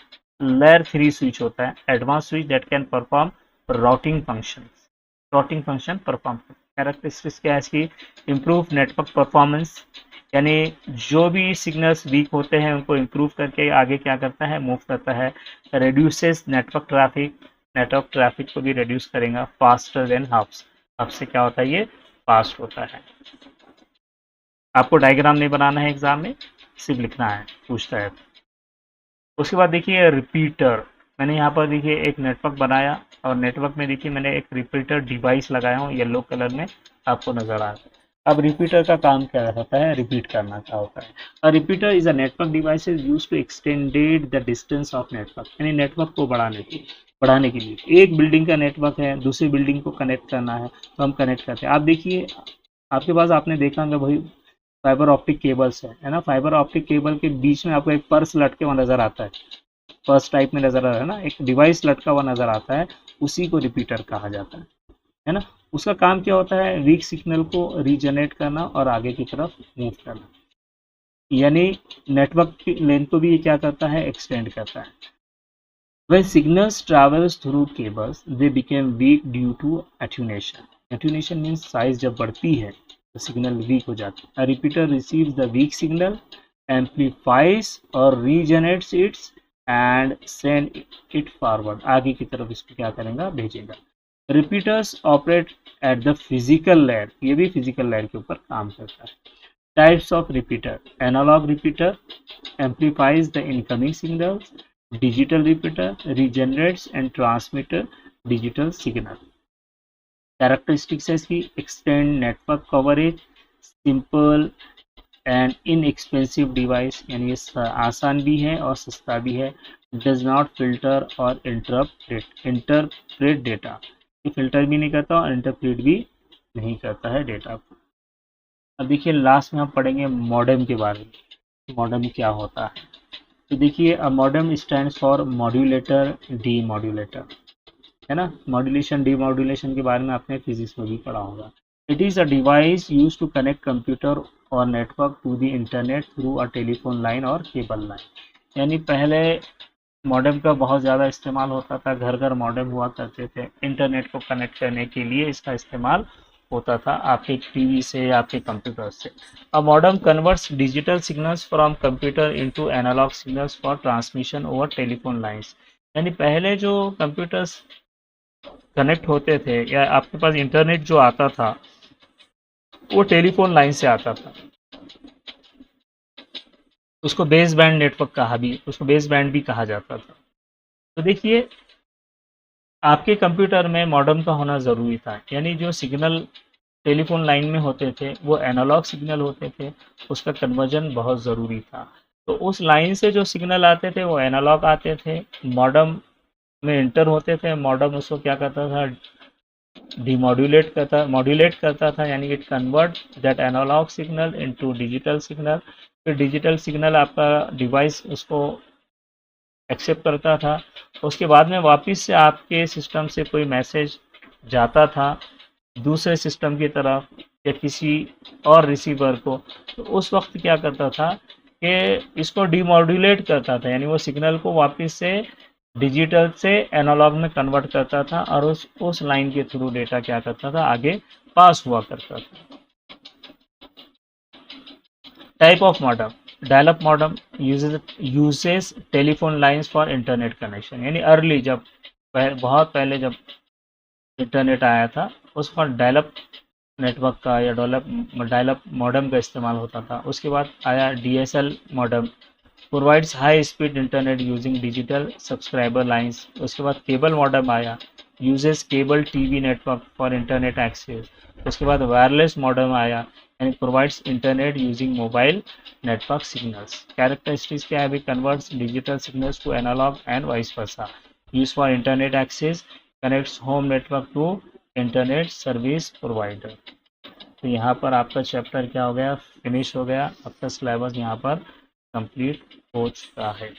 Layer 3 switch होता है advance switch that can perform routing function. Routing function perform characteristics क्या है इसकी, इम्प्रूव नेटवर्क परफॉर्मेंस, यानी जो भी सिग्नल्स वीक होते हैं उनको इम्प्रूव करके आगे क्या करता है, मूव करता है। Reduces network traffic, network traffic को भी रिड्यूस करेगा। फास्टर देन हब्स, हब से क्या होता है, ये फास्ट होता है। आपको डायग्राम नहीं बनाना है एग्जाम में, सिर्फ लिखना है, पूछता है। उसके बाद देखिए रिपीटर, मैंने यहाँ पर देखिए एक नेटवर्क बनाया और नेटवर्क में देखिए मैंने एक रिपीटर डिवाइस लगाया हूँ येलो कलर में, आपको नजर आ रहा है। अब रिपीटर का काम क्या होता है, रिपीट करना क्या होता है। A repeater is a network device used to extended the distance of network, यानी नेटवर्क को बढ़ाने के लिए। एक बिल्डिंग का नेटवर्क है, दूसरी बिल्डिंग को कनेक्ट करना है तो हम कनेक्ट करते हैं। आप देखिए आपके पास, आपने देखा होगा भाई फाइबर ऑप्टिक केबल्स है ना, फाइबर ऑप्टिक केबल के बीच में आपको एक पर्स लटके हुआ नजर आता है, पर्स टाइप में नजर आ रहा है ना, एक डिवाइस लटका हुआ नजर आता है, उसी को रिपीटर कहा जाता है ना। उसका काम क्या होता है, वीक सिग्नल को रीजनरेट करना और आगे की तरफ मूव करना, यानी नेटवर्क की लेंथ को भी ये क्या करता है, एक्सटेंड करता है। When signals travels through cables, they become weak due to attenuation. Attenuation means size जब बढ़ती है तो सिग्नल वीक हो जाता है। A repeater receives the weak signal, amplifies or regenerates it and send it forward. आगे की तरफ इसको क्या करेगा, भेजेगा। Repeaters operate at the physical layer, ये भी physical layer के ऊपर काम करता है। Types of repeater: analog repeater amplifies the incoming signals. Digital repeater regenerates and transmitter digital signal. Characteristics है इसकी, extend network coverage, simple and inexpensive device, यानी ये आसान भी है और सस्ता भी है। does not filter और interpret data, ये फिल्टर भी नहीं करता और इंटरप्रेट भी नहीं करता है डेटा को। अब देखिए लास्ट में हम पढ़ेंगे मॉडेम के बारे में, मॉडेम क्या होता है। तो देखिए modem stands for modulator demodulator, है ना। मॉड्यूलेशन डीमॉड्यूलेशन के बारे में आपने फिजिक्स में भी पढ़ा होगा। It is a device use to connect computer और network to the internet through a telephone line और केबल लाइन, यानी पहले मॉडेम का बहुत ज़्यादा इस्तेमाल होता था, घर घर मॉडेम हुआ करते थे, इंटरनेट को कनेक्ट करने के लिए इसका इस्तेमाल होता था आपके टीवी से, आपके कंप्यूटर से। A modem converts digital signals from computer into analog signals for transmission over telephone lines, यानी पहले जो कंप्यूटर्स कनेक्ट होते थे या आपके पास इंटरनेट जो आता था वो टेलीफोन लाइन से आता था, उसको बेस बैंड नेटवर्क कहा भी, उसको बेस बैंड भी कहा जाता था। तो देखिए आपके कंप्यूटर में मॉडेम का होना ज़रूरी था, यानी जो सिग्नल टेलीफोन लाइन में होते थे वो एनालॉग सिग्नल होते थे, उसका कन्वर्जन बहुत ज़रूरी था। तो उस लाइन से जो सिग्नल आते थे वो एनालॉग आते थे, मॉडेम में इंटर होते थे, मॉडेम उसको क्या करता था, मॉड्यूलेट करता था, यानी it convert that analog signal into digital signal. फिर डिजिटल सिग्नल आपका डिवाइस उसको एक्सेप्ट करता था, उसके बाद में वापस से आपके सिस्टम से कोई मैसेज जाता था दूसरे सिस्टम की तरफ या किसी और रिसीवर को, तो उस वक्त क्या करता था कि इसको डीमॉड्यूलेट करता था, यानी वो सिग्नल को वापस से डिजिटल से एनालॉग में कन्वर्ट करता था और उस लाइन के थ्रू डेटा क्या करता था, आगे पास हुआ करता था। Type of modem: dial-up modem uses telephone lines for internet connection, यानी अर्ली जब बहुत पहले जब इंटरनेट आया था उस पर डायल-अप नेटवर्क का या डायल-अप मॉडेम का इस्तेमाल होता था। उसके बाद आया DSL modem, provides high speed internet using digital subscriber lines. उसके बाद केबल मॉडेम आया, uses cable TV network for internet access. उसके बाद वायरलेस मॉडेम आया and it provides internet using mobile network signals. Characteristics क्या है अभी, converts digital signals to analog and vice versa. Use for internet access, connects home network to internet service provider. तो यहाँ पर आपका चैप्टर क्या हो गया, फिनिश हो गया। आपका सिलेबस यहाँ पर कंप्लीट हो चुका है।